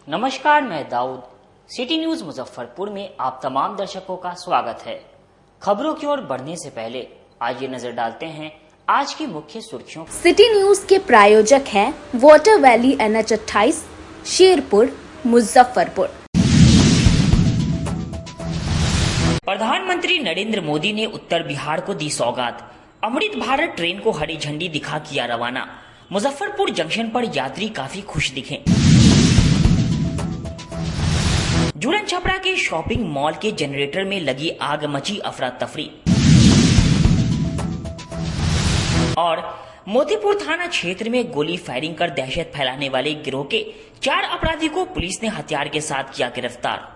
नमस्कार, मैं Dawood. City news Muzaffarpur में आप तमाम दर्शकों का स्वागत है। खबरों की ओर बढ़ने से पहले आज ये नजर डालते हैं आज की मुख्य सुर्खियों। सिटी न्यूज के प्रायोजक हैं water valley NH 28, Sherpur, Muzaffarpur. प्रधानमंत्री नरेंद्र मोदी ने उत्तर बिहार को दी सौगात। अमृत भारत ट्रेन को हरी झंडी दिखा किया रवाना। मुजफ्फरपुर जंक्शन पर यात्री काफी खुश दिखे। जुड़न छपरा के शॉपिंग मॉल के जनरेटर में लगी आग, मची अफरा तफरी। और मोतीपुर थाना क्षेत्र में गोली फायरिंग कर दहशत फैलाने वाले गिरोह के 4 अपराधी को पुलिस ने हथियार के साथ किया गिरफ्तार।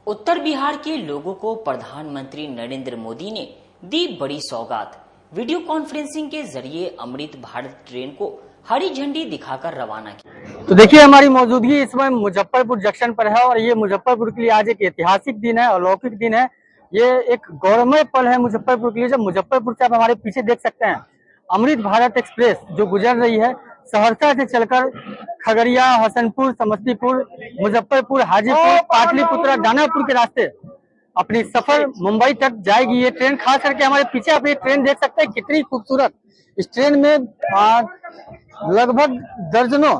उत्तर बिहार के लोगों को प्रधानमंत्री नरेंद्र मोदी ने दी बड़ी सौगात। वीडियो कॉन्फ्रेंसिंग के जरिए अमृत भारत ट्रेन को हरी झंडी दिखाकर रवाना की। तो देखिए, हमारी मौजूदगी इस समय मुजफ्फरपुर जंक्शन पर है और ये मुजफ्फरपुर के लिए आज एक ऐतिहासिक दिन है, अलौकिक दिन है। ये एक गौरवमय पल है मुजफ्फरपुर के लिए। जब मुजफ्फरपुर से आप हमारे पीछे देख सकते हैं अमृत भारत एक्सप्रेस जो गुजर रही है सहरसा से चलकर खगड़िया, हसनपुर, समस्तीपुर, मुजफ्फरपुर, हाजीपुर, पाटलिपुत्र, दानापुर के रास्ते अपनी सफर मुंबई तक जाएगी ये ट्रेन। खास करके हमारे पीछे आप ये ट्रेन देख सकते हैं, कितनी खूबसूरत। इस ट्रेन में लगभग दर्जनों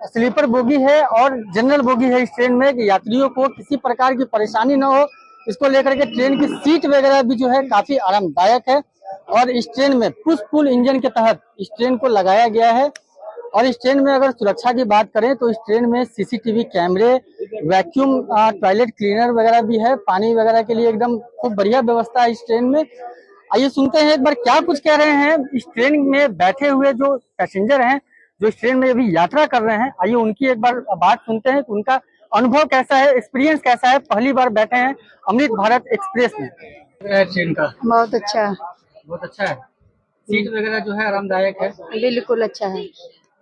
स्लीपर बोगी है और जनरल बोगी है इस ट्रेन में, कि यात्रियों को किसी प्रकार की परेशानी न हो, इसको लेकर के ट्रेन की सीट वगैरह भी जो है काफी आरामदायक है। और इस ट्रेन में पुश पुल इंजन के तहत इस ट्रेन को लगाया गया है। और इस ट्रेन में अगर सुरक्षा की बात करें तो इस ट्रेन में CCTV कैमरे, वैक्यूम टॉयलेट क्लीनर वगैरह भी है। पानी वगैरह के लिए एकदम खूब बढ़िया व्यवस्था है इस ट्रेन में। आइए सुनते हैं एक बार क्या कुछ कह रहे हैं इस ट्रेन में बैठे हुए जो पैसेंजर हैं, जो इस ट्रेन में अभी यात्रा कर रहे हैं। आइए उनकी एक बार बात सुनते हैं कि उनका अनुभव कैसा है, एक्सपीरियंस कैसा है, पहली बार बैठे हैं अमृत भारत एक्सप्रेस में। ट्रेन का बहुत अच्छा है। बहुत अच्छा है। सीट वगैरह जो है आरामदायक है, बिल्कुल अच्छा है।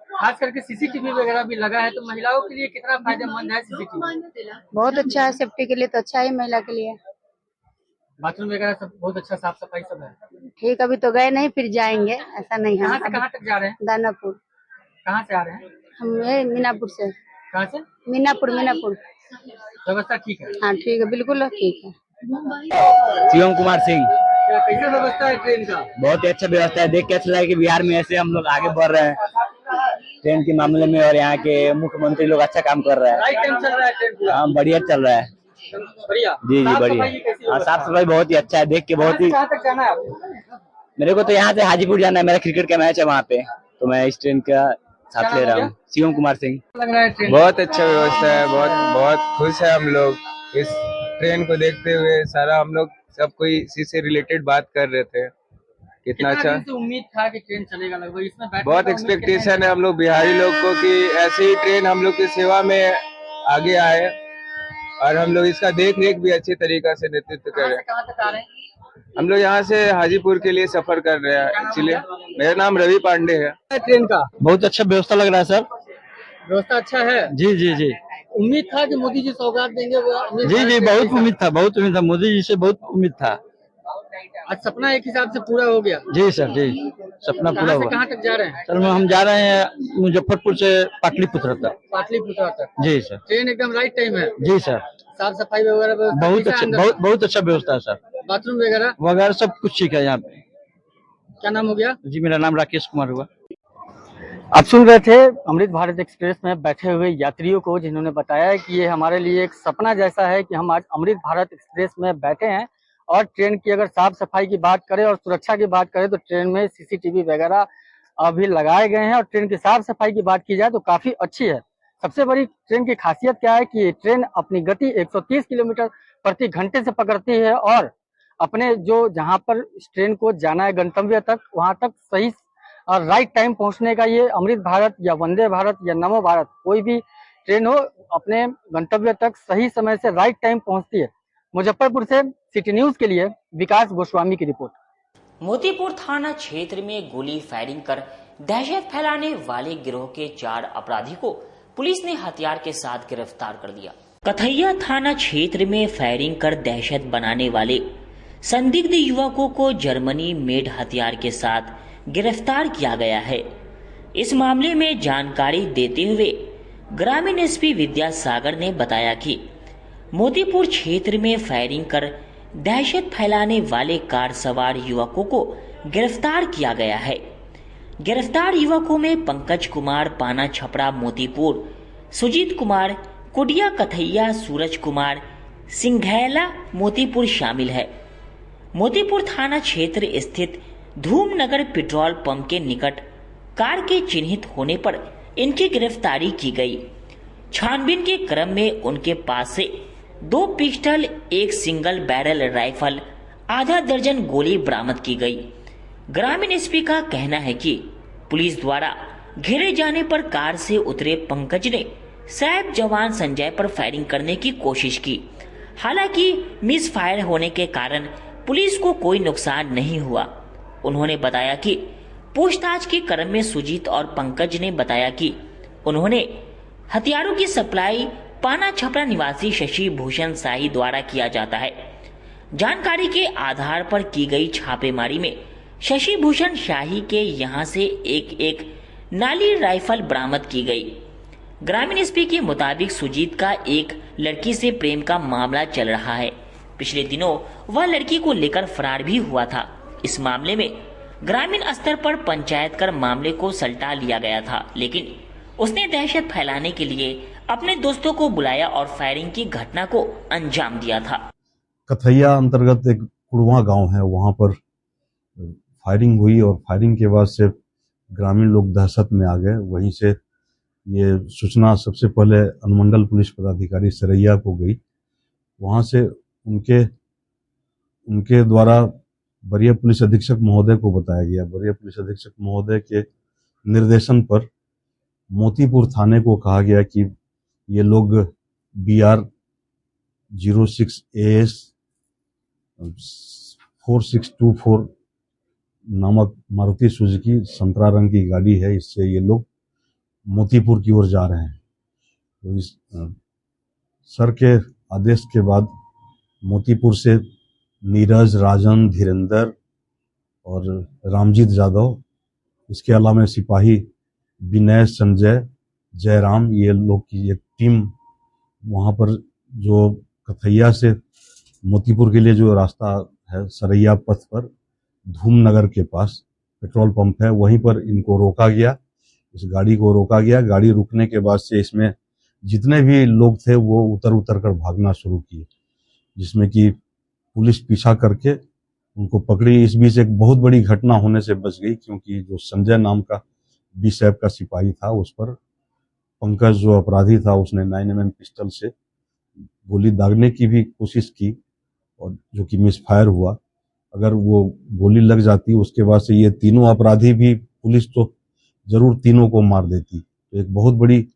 खास करके CCTV वगैरह भी लगा है, तो महिलाओं के लिए कितना फायदेमंद है CCTV? बहुत अच्छा है, सेफ्टी के लिए तो अच्छा है, महिला के लिए। बाथरूम वगैरह सब बहुत अच्छा, साफ सफाई सब है। ठीक, अभी तो गए नहीं, फिर जाएंगे, ऐसा नहीं है। कहाँ से कहाँ तक जा रहे हैं? दानापुर। कहाँ से आ रहे हैं? हम ये मीनापुर से। कहाँ से? मीनापुर। व्यवस्था ठीक है? हाँ ठीक है, बिल्कुल ठीक है। शिवम कुमार सिंह। कैसा व्यवस्था है ट्रेन का? बहुत ही अच्छा व्यवस्था है। देख के अच्छा लगा कि बिहार में ऐसे हम लोग आगे बढ़ रहे हैं ट्रेन के मामले में, और यहाँ के मुख्यमंत्री लोग अच्छा काम कर रहे हैं। राइट टाइम चल रहा है ट्रेन? हाँ, बढ़िया चल रहा है। बढ़िया जी बढ़िया। हाँ, साफ सफाई बहुत ही अच्छा है। देख के बहुत ही। कहाँ तक जाना है आपको? मेरे को तो यहाँ से हाजीपुर जाना है, मेरा क्रिकेट का मैच है वहाँ पे, तो मैं इस ट्रेन का साथ ले रहा हूँ। शिवम कुमार सिंह। लग रहा है ट्रेन बहुत अच्छा व्यवस्था है। बहुत खुश है हम लोग इस ट्रेन को देखते हुए। सारा हम लोग सब कोई इसी से रिलेटेड बात कर रहे थे। कितना अच्छा उम्मीद था कि ट्रेन चलेगा, लगभग इसमें बहुत एक्सपेक्टेशन है हम लोग बिहारी लोग को कि ऐसे ही ट्रेन हम लोग की सेवा में आगे आए और हम लोग इसका देख रेख भी अच्छे तरीका से नेतृत्व करें। कहाँ तक आ रहे हैं? हम लोग यहाँ से हाजीपुर के लिए सफर कर रहे हैं। एक्चुअली मेरा नाम रवि पांडे है। ट्रेन का बहुत अच्छा व्यवस्था लग रहा है सर। व्यवस्था अच्छा है? जी जी जी। उम्मीद था कि मोदी जी सौगात देंगे। जी जी, बहुत उम्मीद था, बहुत उम्मीद था। मोदी जी से बहुत उम्मीद था। आज सपना एक हिसाब से पूरा हो गया। जी सर, जी सपना पूरा हुआ। कहाँ तक जा रहे हैं? सर हम जा रहे हैं मुजफ्फरपुर से पाटलिपुत्र तक। पाटलिपुत्र तक? जी सर। ट्रेन एकदम राइट टाइम है? जी सर। साफ सफाई वगैरह बहुत अच्छा, बहुत अच्छा व्यवस्था है सर। बाथरूम वगैरह वगैरह सब कुछ ठीक है यहाँ पे। क्या नाम हो गया? जी, मेरा नाम राकेश कुमार हुआ। आप सुन रहे थे अमृत भारत एक्सप्रेस में बैठे हुए यात्रियों को, जिन्होंने बताया कि ये हमारे लिए एक सपना जैसा है कि हम आज अमृत भारत एक्सप्रेस में बैठे हैं। और ट्रेन की अगर साफ सफाई की बात करें और सुरक्षा की बात करें तो ट्रेन में CCTV वगैरह अभी लगाए गए हैं। और ट्रेन की साफ सफाई की बात की जाए तो काफी अच्छी है। सबसे बड़ी ट्रेन की खासियत क्या है कि ये ट्रेन अपनी गति 130 किलोमीटर प्रति घंटे से पकड़ती है और अपने जो जहाँ पर इस ट्रेन को जाना है गंतव्य तक, वहां तक सही और राइट टाइम पहुंचने का ये अमृत भारत या वंदे भारत या नमो भारत कोई भी ट्रेन हो, अपने गंतव्य तक सही समय से राइट टाइम पहुंचती है। मुजफ्फरपुर से सिटी न्यूज के लिए विकास गोस्वामी की रिपोर्ट। मोतीपुर थाना क्षेत्र में गोली फायरिंग कर दहशत फैलाने वाले गिरोह के 4 अपराधी को पुलिस ने हथियार के साथ गिरफ्तार कर लिया। कथैया थाना क्षेत्र में फायरिंग कर दहशत बनाने वाले संदिग्ध युवकों को जर्मनी मेड हथियार के साथ गिरफ्तार किया गया है। इस मामले में जानकारी देते हुए ग्रामीण एसपी विद्यासागर ने बताया कि मोतीपुर क्षेत्र में फायरिंग कर दहशत फैलाने वाले कार सवार युवकों को गिरफ्तार किया गया है। गिरफ्तार युवकों में पंकज कुमार पाना छपरा मोतीपुर, सुजीत कुमार कुडिया कथैया, सूरज कुमार सिंघैला मोतीपुर शामिल है। मोतीपुर थाना क्षेत्र स्थित धूमनगर पेट्रोल पंप के निकट कार के चिन्हित होने पर इनकी गिरफ्तारी की गई। छानबीन के क्रम में उनके पास से 2 पिस्टल, 1 सिंगल बैरल राइफल, आधा दर्जन गोली बरामद की गई। ग्रामीण एसपी का कहना है कि पुलिस द्वारा घेरे जाने पर कार से उतरे पंकज ने सैब जवान संजय पर फायरिंग करने की कोशिश की। हालांकि मिस फायर होने के कारण पुलिस को कोई नुकसान नहीं हुआ। उन्होंने बताया कि पूछताछ के क्रम में सुजीत और पंकज ने बताया कि उन्होंने हथियारों की सप्लाई पाना छपरा निवासी शशि भूषण शाही द्वारा किया जाता है। जानकारी के आधार पर की गई छापेमारी में शशि भूषण शाही के यहां से एक नाली राइफल बरामद की गई। ग्रामीण एसपी के मुताबिक सुजीत का एक लड़की से प्रेम का मामला चल रहा है। पिछले दिनों वह लड़की को लेकर फरार भी हुआ था। इस मामले में ग्रामीण स्तर पर पंचायत कर मामले को सलटा लिया गया था, लेकिन उसने दहशत फैलाने के लिए अपने दोस्तों को बुलाया और फायरिंग की घटना को अंजाम दिया था। कथैया अंतर्गत एक कुड़वा गांव है, वहां पर फायरिंग हुई और फायरिंग के बाद से ग्रामीण लोग दहशत में आ गए। वहीं से ये सूचना सबसे पहले अनुमंडल पुलिस पदाधिकारी सरैया को गई। वहां से उनके द्वारा वरीय पुलिस अधीक्षक महोदय को बताया गया। वरीय पुलिस अधीक्षक महोदय के निर्देशन पर मोतीपुर थाने को कहा गया कि ये लोग BR 06 AS 4624 नामक मारुति सुजुकी संतरा रंग की गाड़ी है, इससे ये लोग मोतीपुर की ओर जा रहे हैं। तो इस सर के आदेश के बाद मोतीपुर से नीरज, राजन, धीरेंद्र और रामजीत यादव, इसके अलावा सिपाही विनय, संजय, जयराम, ये लोग की एक टीम वहां पर जो कथैया से मोतीपुर के लिए जो रास्ता है सरैया पथ पर धूमनगर के पास पेट्रोल पंप है, वहीं पर इनको रोका गया। इस गाड़ी को रोका गया। गाड़ी रुकने के बाद से इसमें जितने भी लोग थे वो उतर कर भागना शुरू किए, जिसमें कि पुलिस पीछा करके उनको पकड़ी। इस बीच एक बहुत बड़ी घटना होने से बच गई, क्योंकि जो संजय नाम का BSF का सिपाही था, उस पर पंकज जो अपराधी था उसने 9mm पिस्टल से गोली दागने की भी कोशिश की, और जो कि मिसफायर हुआ। अगर वो गोली लग जाती उसके बाद से ये तीनों अपराधी भी, पुलिस तो जरूर तीनों को मार देती। तो एक बहुत बड़ी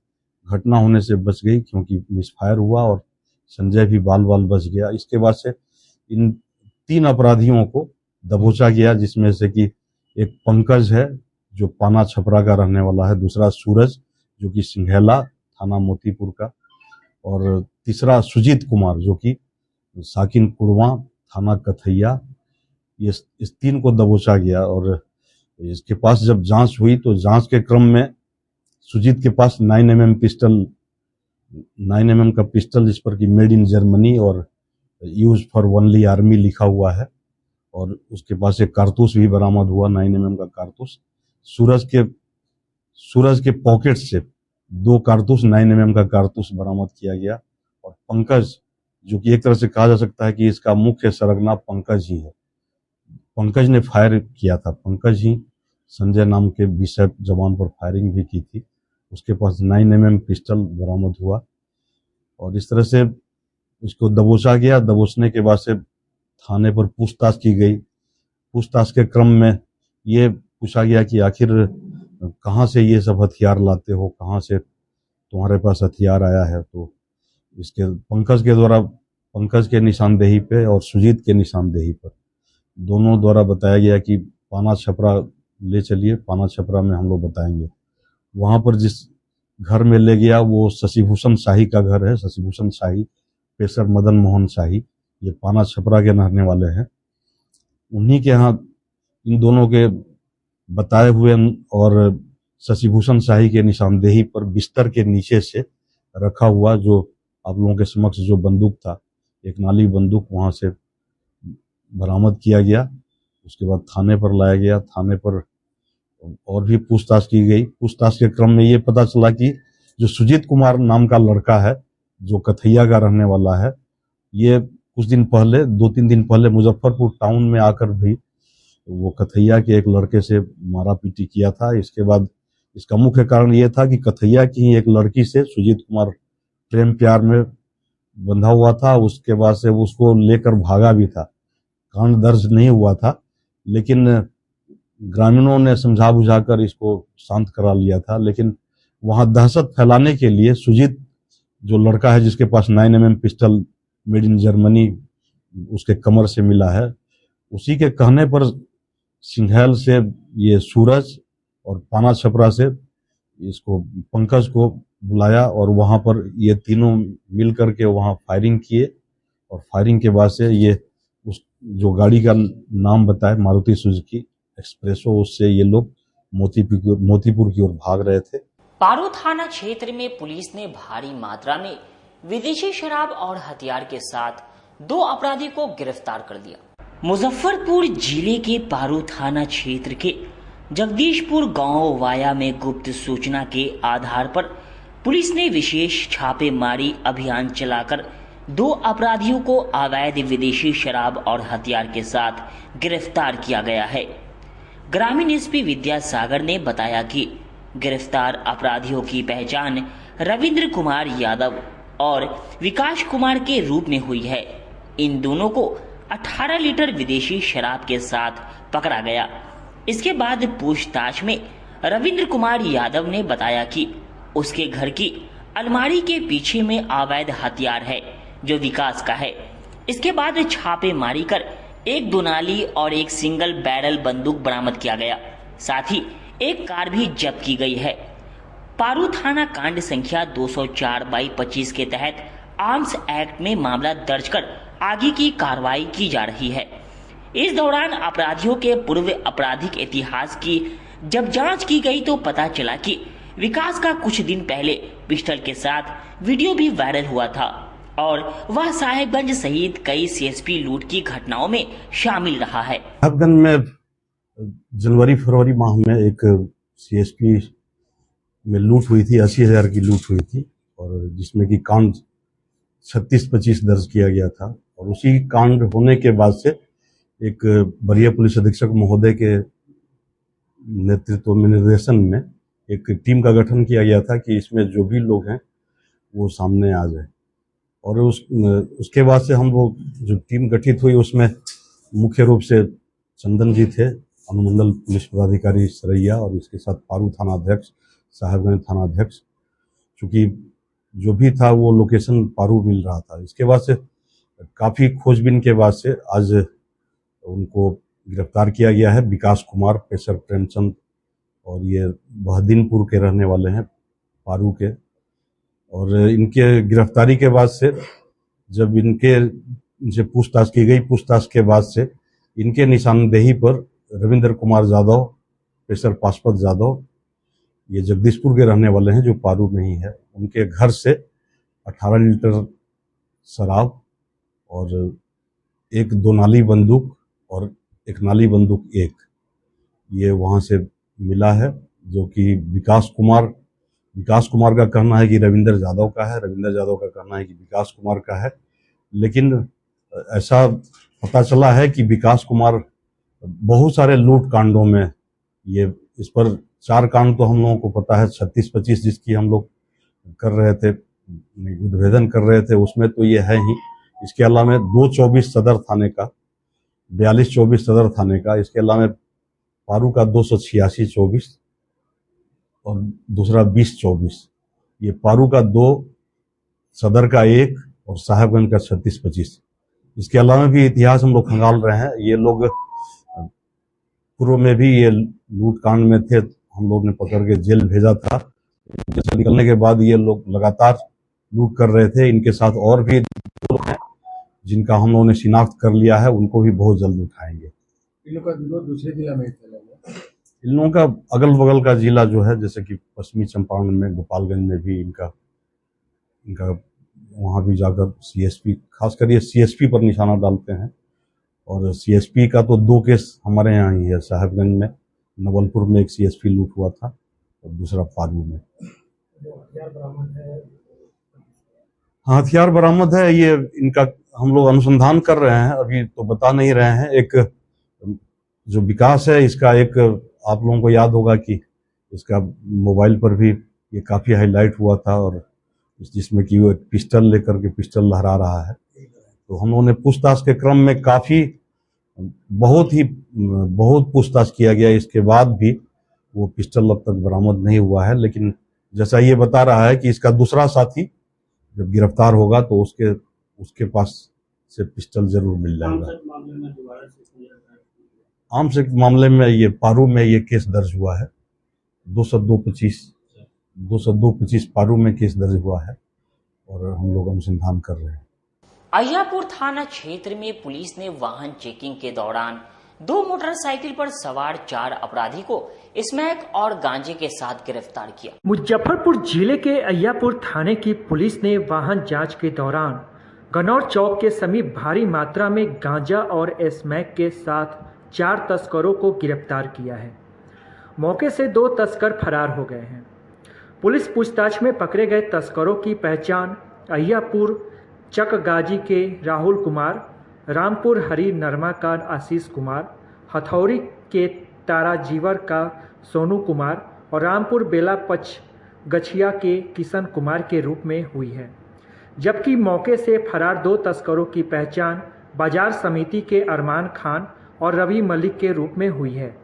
घटना होने से बच गई, क्योंकि मिसफायर हुआ और संजय भी बाल बच गया। इसके बाद से इन 3 अपराधियों को दबोचा गया, जिसमें से कि एक पंकज है जो पाना छपरा का रहने वाला है, दूसरा सूरज जो कि सिंघैला थाना मोतीपुर का, और तीसरा सुजीत कुमार जो कि साकिन कुड़वा थाना कथैया। इस 3 को दबोचा गया। और इसके पास जब जांच हुई तो जांच के क्रम में सुजीत के पास 9mm का पिस्टल, जिस पर कि मेड इन जर्मनी और यूज फॉर ओनली आर्मी लिखा हुआ है, और उसके पास एक कारतूस भी बरामद हुआ, 9mm का कारतूस। सूरज के पॉकेट से 2 कारतूस 9mm का कारतूस बरामद किया गया। और पंकज, जो कि एक तरह से कहा जा सकता है कि इसका मुख्य सरगना पंकज ही है, पंकज ने फायर किया था। पंकज ही संजय नाम के BSF जवान पर फायरिंग भी की थी। उसके पास 9mm पिस्टल बरामद हुआ, और इस तरह से उसको दबोचा गया। दबोचने के बाद से थाने पर पूछताछ की गई। पूछताछ के क्रम में ये पूछा गया कि आखिर कहाँ से ये सब हथियार लाते हो, कहाँ से तुम्हारे पास हथियार आया है। तो इसके पंकज के निशानदेही पे और सुजीत के निशानदेही पर दोनों द्वारा बताया गया कि पाना छपरा ले चलिए, पाना छपरा में हम लोग बताएंगे। वहां पर जिस घर में ले गया वो शशिभूषण शाही का घर है। शशिभूषण शाही पेशर मदन मोहन शाही, ये पाना छपरा के रहने वाले हैं। उन्हीं के यहाँ इन दोनों के बताए हुए और शशिभूषण शाही के निशानदेही पर बिस्तर के नीचे से रखा हुआ जो आप लोगों के समक्ष जो बंदूक था, एक नाली बंदूक वहां से बरामद किया गया। उसके बाद थाने पर लाया गया। थाने पर और भी पूछताछ की गई। पूछताछ के क्रम में ये पता चला कि जो सुजीत कुमार नाम का लड़का है, जो कथैया का रहने वाला है, ये कुछ दिन पहले, 2-3 दिन पहले मुजफ्फरपुर टाउन में आकर भी वो कथैया के एक लड़के से मारा पीटी किया था। इसके बाद इसका मुख्य कारण ये था कि कथैया की ही एक लड़की से सुजीत कुमार प्रेम प्यार में बंधा हुआ था। उसके बाद से उसको लेकर भागा भी था। कांड दर्ज नहीं हुआ था, लेकिन ग्रामीणों ने समझा बुझाकर इसको शांत करा लिया था। लेकिन वहां दहशत फैलाने के लिए सुजीत, जो लड़का है जिसके पास 9mm pistol made in Germany उसके कमर से मिला है, उसी के कहने पर सिंघैल से ये सूरज और पाना छपरा से इसको पंकज को बुलाया और वहां पर ये तीनों मिल करके वहां फायरिंग किए। और फायरिंग के बाद से ये उस जो गाड़ी का नाम बताए मारुति सुजुकी एक्सप्रेसो, उससे ये लोग मोतीपुर की ओर भाग रहे थे। पारू थाना क्षेत्र में पुलिस ने भारी मात्रा में विदेशी शराब और हथियार के साथ 2 अपराधी को गिरफ्तार कर दिया। मुजफ्फरपुर जिले के पारू थाना क्षेत्र के जगदीशपुर गांव वाया में गुप्त सूचना के आधार पर पुलिस ने विशेष छापेमारी अभियान चलाकर 2 अपराधियों को अवैध विदेशी शराब और हथियार के साथ गिरफ्तार किया गया है। ग्रामीण एसपी विद्यासागर ने बताया कि गिरफ्तार अपराधियों की पहचान रविंद्र कुमार यादव और विकास कुमार के रूप में हुई है। इन दोनों को 18 लीटर विदेशी शराब के साथ पकड़ा गया। इसके बाद पूछताछ में रविंद्र कुमार यादव ने बताया कि उसके घर की अलमारी के पीछे में अवैध हथियार है जो विकास का है। इसके बाद छापेमारी कर एक दुनाली और एक सिंगल बैरल बंदूक बरामद किया गया। साथ ही एक कार भी जब्त की गई है। पारू थाना कांड संख्या 204/25 के तहत आर्म्स एक्ट में मामला दर्ज कर आगे की कार्रवाई की जा रही है। इस दौरान अपराधियों के पूर्व आपराधिक इतिहास की जब जांच की गई तो पता चला कि विकास का कुछ दिन पहले पिस्टल के साथ वीडियो भी वायरल हुआ था और वह साहेबगंज सहित कई सीएसपी लूट की घटनाओं में शामिल रहा है। साहेबगंज में जनवरी-फरवरी माह में एक सीएसपी में लूट हुई थी, 80,000 की लूट हुई थी, और जिसमें कि कांड 36-25 दर्ज किया गया था। और उसी कांड होने के बाद से एक वरीय पुलिस अधीक्षक महोदय के नेतृत्व में, निर्देशन में एक टीम का गठन किया गया था कि इसमें जो भी लोग हैं वो सामने आ जाए। और उसके बाद से हम लोग जो टीम गठित हुई उसमें मुख्य रूप से चंदन जी थे, अनुमंडल पुलिस पदाधिकारी सरैया, और इसके साथ पारू थाना अध्यक्ष, साहेबगंज थाना अध्यक्ष। चूंकि जो भी था वो लोकेशन पारू मिल रहा था। इसके बाद से काफ़ी खोजबीन के बाद से आज उनको गिरफ्तार किया गया है। विकास कुमार, पेशर प्रेमचंद, और ये बहदीनपुर के रहने वाले हैं, पारू के। और इनके गिरफ्तारी के बाद से जब इनसे पूछताछ की गई, पूछताछ के बाद से इनके निशानदेही पर रविंद्र कुमार यादव, पेशर पाशुपत यादव, ये जगदीशपुर के रहने वाले हैं जो पारू में ही है, उनके घर से 18 लीटर शराब और एक 2 नाली बंदूक और एक नाली बंदूक ये वहां से मिला है, जो कि विकास कुमार का कहना है कि रविंद्र यादव का है, रविंद्र यादव का कहना है कि विकास कुमार का है। लेकिन ऐसा पता चला है कि विकास कुमार बहुत सारे लूट कांडों में, ये इस पर 4 कांड तो हम लोगों को पता है, 36-25 जिसकी हम लोग कर रहे थे, उद्भेदन कर रहे थे, उसमें तो ये है ही। इसके अलावा 224 सदर थाने का, 4224 सदर थाने का, इसके अलावा पारू का 286-24 और दूसरा 20-24। ये पारू का 2, सदर का 1 और साहेबगंज का 36-25। इसके अलावा भी इतिहास हम लोग खंगाल रहे हैं। ये लोग पूर्व में भी ये लूट कांड में थे, हम लोग ने पकड़ के जेल भेजा था। जैसे निकलने के बाद ये लोग लगातार लूट कर रहे थे। इनके साथ और भी लोग हैं जिनका हम लोगों ने शिनाख्त कर लिया है, उनको भी बहुत जल्द उठाएंगे। इन लोग का विरोध दूसरे जिला में चला गया। इन लोगों का अगल बगल का जिला जो है, जैसे कि पश्चिमी चंपारण में, गोपालगंज में भी इनका वहाँ भी जाकर सीएसपी, खासकर ये सीएसपी पर निशाना डालते हैं। और सीएसपी का तो 2 केस हमारे यहाँ ही है, साहेबगंज में, नवलपुर में एक सीएसपी लूट हुआ था और दूसरा पारू में। हाँ, हथियार बरामद है। ये इनका हम लोग अनुसंधान कर रहे हैं, अभी तो बता नहीं रहे हैं। एक जो विकास है इसका, एक आप लोगों को याद होगा कि इसका मोबाइल पर भी ये काफी हाईलाइट हुआ था, और जिसमें कि वो एक पिस्टल लेकर के पिस्टल लहरा रहा है। तो हम लोगों ने पूछताछ के क्रम में बहुत पूछताछ किया गया, इसके बाद भी वो पिस्टल अब तक बरामद नहीं हुआ है। लेकिन जैसा ये बता रहा है कि इसका दूसरा साथी जब गिरफ्तार होगा तो उसके पास से पिस्टल जरूर मिल जाएगा। आर्म्स एक्ट मामले में ये पारू में ये केस दर्ज हुआ है, 202-25 पारू में केस दर्ज हुआ है, और हम लोग अनुसंधान कर रहे हैं। अहियापुर थाना क्षेत्र में पुलिस ने वाहन चेकिंग के दौरान 2 मोटरसाइकिल पर सवार 4 अपराधी को स्मैक और गांजे के साथ गिरफ्तार किया। मुजफ्फरपुर जिले के अहियापुर थाने की पुलिस ने वाहन जांच के दौरान गनौर चौक के समीप भारी मात्रा में गांजा और स्मैक के साथ 4 तस्करों को गिरफ्तार किया है। मौके से 2 तस्कर फरार हो गए हैं। पुलिस पूछताछ में पकड़े गए तस्करों की पहचान अहियापुर चकगाजी के राहुल कुमार, रामपुर हरी नरमा का आशीष कुमार, हथौड़ी के ताराजीवर का सोनू कुमार और रामपुर बेला पच गछिया के किशन कुमार के रूप में हुई है। जबकि मौके से फरार 2 तस्करों की पहचान बाजार समिति के अरमान खान और रवि मलिक के रूप में हुई है।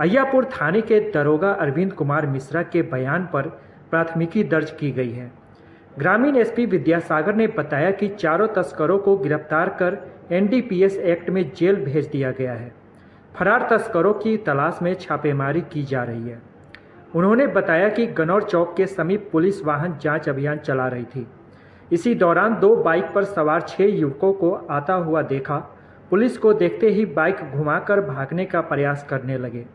अहियापुर थाने के दरोगा अरविंद कुमार मिश्रा के बयान पर प्राथमिकी दर्ज की गई है। ग्रामीण एसपी विद्यासागर ने बताया कि चारों तस्करों को गिरफ्तार कर एनडीपीएस एक्ट में जेल भेज दिया गया है। फरार तस्करों की तलाश में छापेमारी की जा रही है। उन्होंने बताया कि गनौर चौक के समीप पुलिस वाहन जांच अभियान चला रही थी। इसी दौरान 2 बाइक पर सवार 6 युवकों को आता हुआ देखा। पुलिस को देखते ही बाइक घुमाकर भागने का प्रयास करने लगे।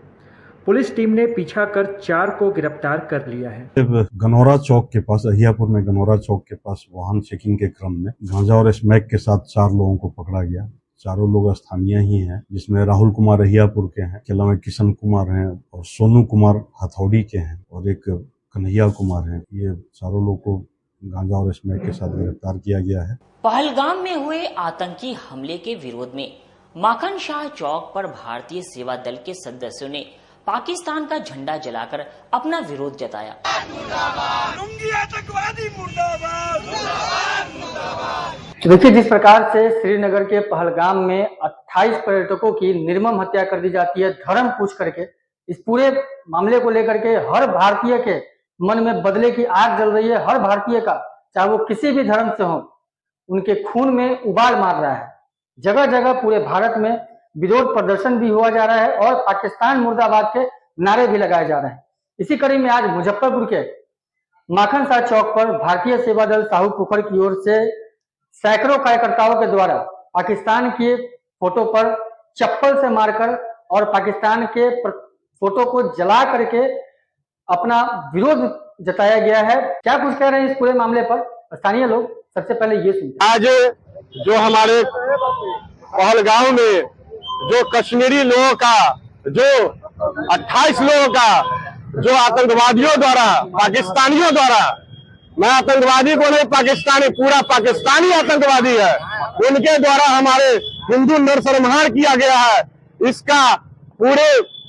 पुलिस टीम ने पीछा कर 4 को गिरफ्तार कर लिया है। गनौरा चौक के पास, अहियापुर में गनौरा चौक के पास वाहन चेकिंग के क्रम में गांजा और स्मैक के साथ 4 लोगों को पकड़ा गया। चारों लोग स्थानीय ही हैं, जिसमें राहुल कुमार अहियापुर के हैं, के अलावा किशन कुमार हैं और सोनू कुमार हथौड़ी के हैं और एक कन्हैया कुमार हैं। ये चारों लोग को गांजा और स्मैक के साथ गिरफ्तार किया गया है। पहलगाम में हुए आतंकी हमले के विरोध में माखन शाह चौक पर भारतीय सेवा दल के सदस्यों ने पाकिस्तान का झंडा जलाकर अपना विरोध जताया। देखिए, जिस प्रकार से श्रीनगर के पहलगाम में 28 पर्यटकों की निर्मम हत्या कर दी जाती है धर्म पूछ करके, इस पूरे मामले को लेकर के हर भारतीय के मन में बदले की आग जल रही है। हर भारतीय का, चाहे वो किसी भी धर्म से हो, उनके खून में उबाल मार रहा है। जगह जगह पूरे भारत में विरोध प्रदर्शन भी हुआ जा रहा है और पाकिस्तान मुर्दाबाद के नारे भी लगाए जा रहे हैं। इसी कड़ी में आज मुजफ्फरपुर के माखन शाह चौक पर भारतीय सेवा दल साहू पुखर की ओर से सैकड़ों कार्यकर्ताओं के द्वारा पाकिस्तान के फोटो पर चप्पल से मारकर और पाकिस्तान के फोटो को जला करके अपना विरोध जताया गया है। क्या कुछ कह रहे हैं इस पूरे मामले पर स्थानीय लोग, सबसे पहले ये सुनते हैं। आज जो हमारे पहलगाम में जो कश्मीरी लोगों का, जो 28 लोगों का जो आतंकवादियों द्वारा, पाकिस्तानियों द्वारा, मैं आतंकवादी को नहीं, पाकिस्तानी, पूरा पाकिस्तानी आतंकवादी है, उनके द्वारा हमारे हिंदू नरसंहार किया गया है। इसका पूरे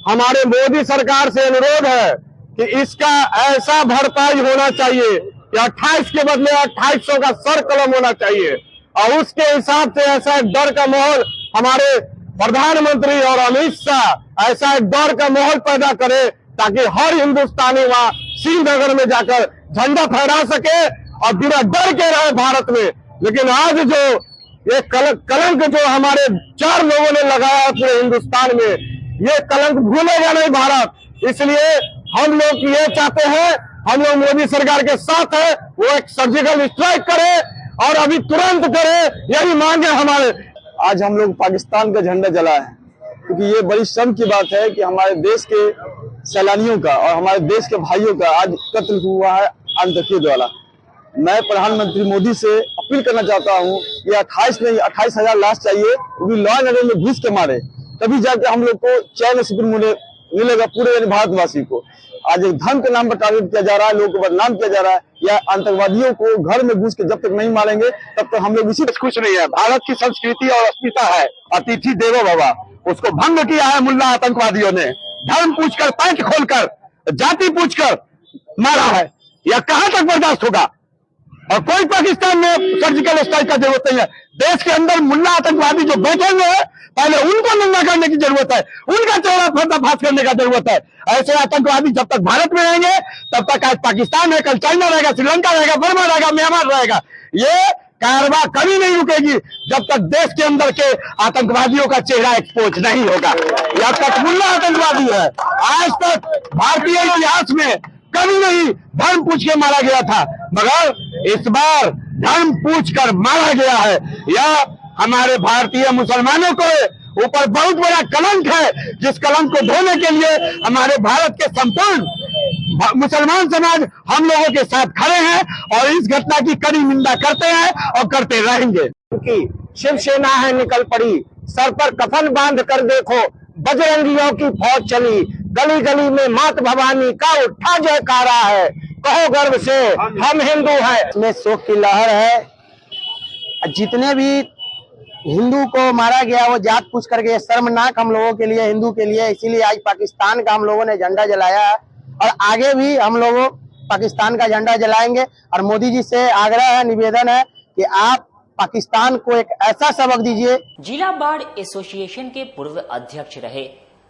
हमारे मोदी सरकार से अनुरोध है कि इसका ऐसा भरपाई होना चाहिए कि 28 के बदले 2800 का सर कलम होना चाहिए और उसके हिसाब से ऐसा एक डर का माहौल हमारे प्रधानमंत्री और अमित शाह ऐसा एक डर का माहौल पैदा करे ताकि हर हिंदुस्तानी वहां श्रीनगर में जाकर झंडा फहरा सके और बिना डर के रहे भारत में। लेकिन आज जो ये कलंक जो हमारे 4 लोगों ने लगाया है पूरे हिंदुस्तान में, ये कलंक भूलेगा नहीं भारत। इसलिए हम लोग ये चाहते हैं, हम लोग मोदी सरकार के साथ है, वो एक सर्जिकल स्ट्राइक करे और अभी तुरंत करे, यही मांग है हमारे। आज हम लोग पाकिस्तान का झंडा जलाए हैं क्योंकि ये बड़ी शर्म की बात है कि हमारे देश के सैलानियों का और हमारे देश के भाइयों का आज कत्ल हुआ है आतंकियों द्वारा। मैं प्रधानमंत्री मोदी से अपील करना चाहता हूं कि 28 नहीं 28,000 लाश चाहिए, वो भी लॉ एंड ऑर्डर में घुस के मारे, तभी जाके हम लोग को चैन सुकून मिलेगा पूरे भारतवासी को। आज एक धर्म के नाम पर टारगेट किया जा रहा है, लोगों को बदनाम किया जा रहा है, या आतंकवादियों को घर में घुस के जब तक नहीं मारेंगे तब तक हम लोग इसी खुश नहीं है। भारत की संस्कृति और अस्मिता है अतिथि देवो भव, उसको भंग किया है मुल्ला आतंकवादियों ने। धर्म पूछकर, पैंट खोलकर, जाति पूछकर मारा है, यह कहां तक बर्दाश्त होगा? और कोई पाकिस्तान में सर्जिकल स्ट्राइक का जरूरत नहीं है। देश के अंदर मुल्ला आतंकवादी जो बैठे हुए हैं, पहले उनको नंगा करने की जरूरत है, उनका चेहरा पर्दाफाश करने का जरूरत है। ऐसे आतंकवादी जब तक भारत में रहेंगे तब तक आज पाकिस्तान है, कल चाइना रहेगा, श्रीलंका रहेगा, बर्मा रहेगा, म्यांमार रहेगा। ये कारवां कभी नहीं रुकेगी जब तक देश के अंदर के आतंकवादियों का चेहरा एक्सपोज नहीं होगा। जब तक मुल्ला आतंकवादी है, आज तक भारतीय इतिहास में कभी नहीं धर्म पूछ के मारा गया था, मगर इस बार धर्म पूछ कर मारा गया है। यह हमारे भारतीय मुसलमानों को ऊपर बहुत बड़ा कलंक है, जिस कलंक को धोने के लिए हमारे भारत के संपूर्ण मुसलमान समाज हम लोगों के साथ खड़े हैं और इस घटना की कड़ी निंदा करते हैं और करते रहेंगे। क्योंकि शिवसेना है निकल पड़ी, सर पर कफन बांध कर देखो, बजरंगियों की फौज चली, गली गली में मात भवानी का उठा जयकारा है, कहो गर्व से हम हिंदू हैं। इसमें शोक की लहर है। जितने भी हिंदू को मारा गया वो जात पूछ करके, शर्मनाक हम लोगों के लिए, हिंदू के लिए। इसीलिए आज पाकिस्तान का हम लोगों ने झंडा जलाया है और आगे भी हम लोग पाकिस्तान का झंडा जलाएंगे। और मोदी जी से आग्रह है, निवेदन है कि आप पाकिस्तान को एक ऐसा सबक दीजिए। जिला बाढ़ एसोसिएशन के पूर्व अध्यक्ष रहे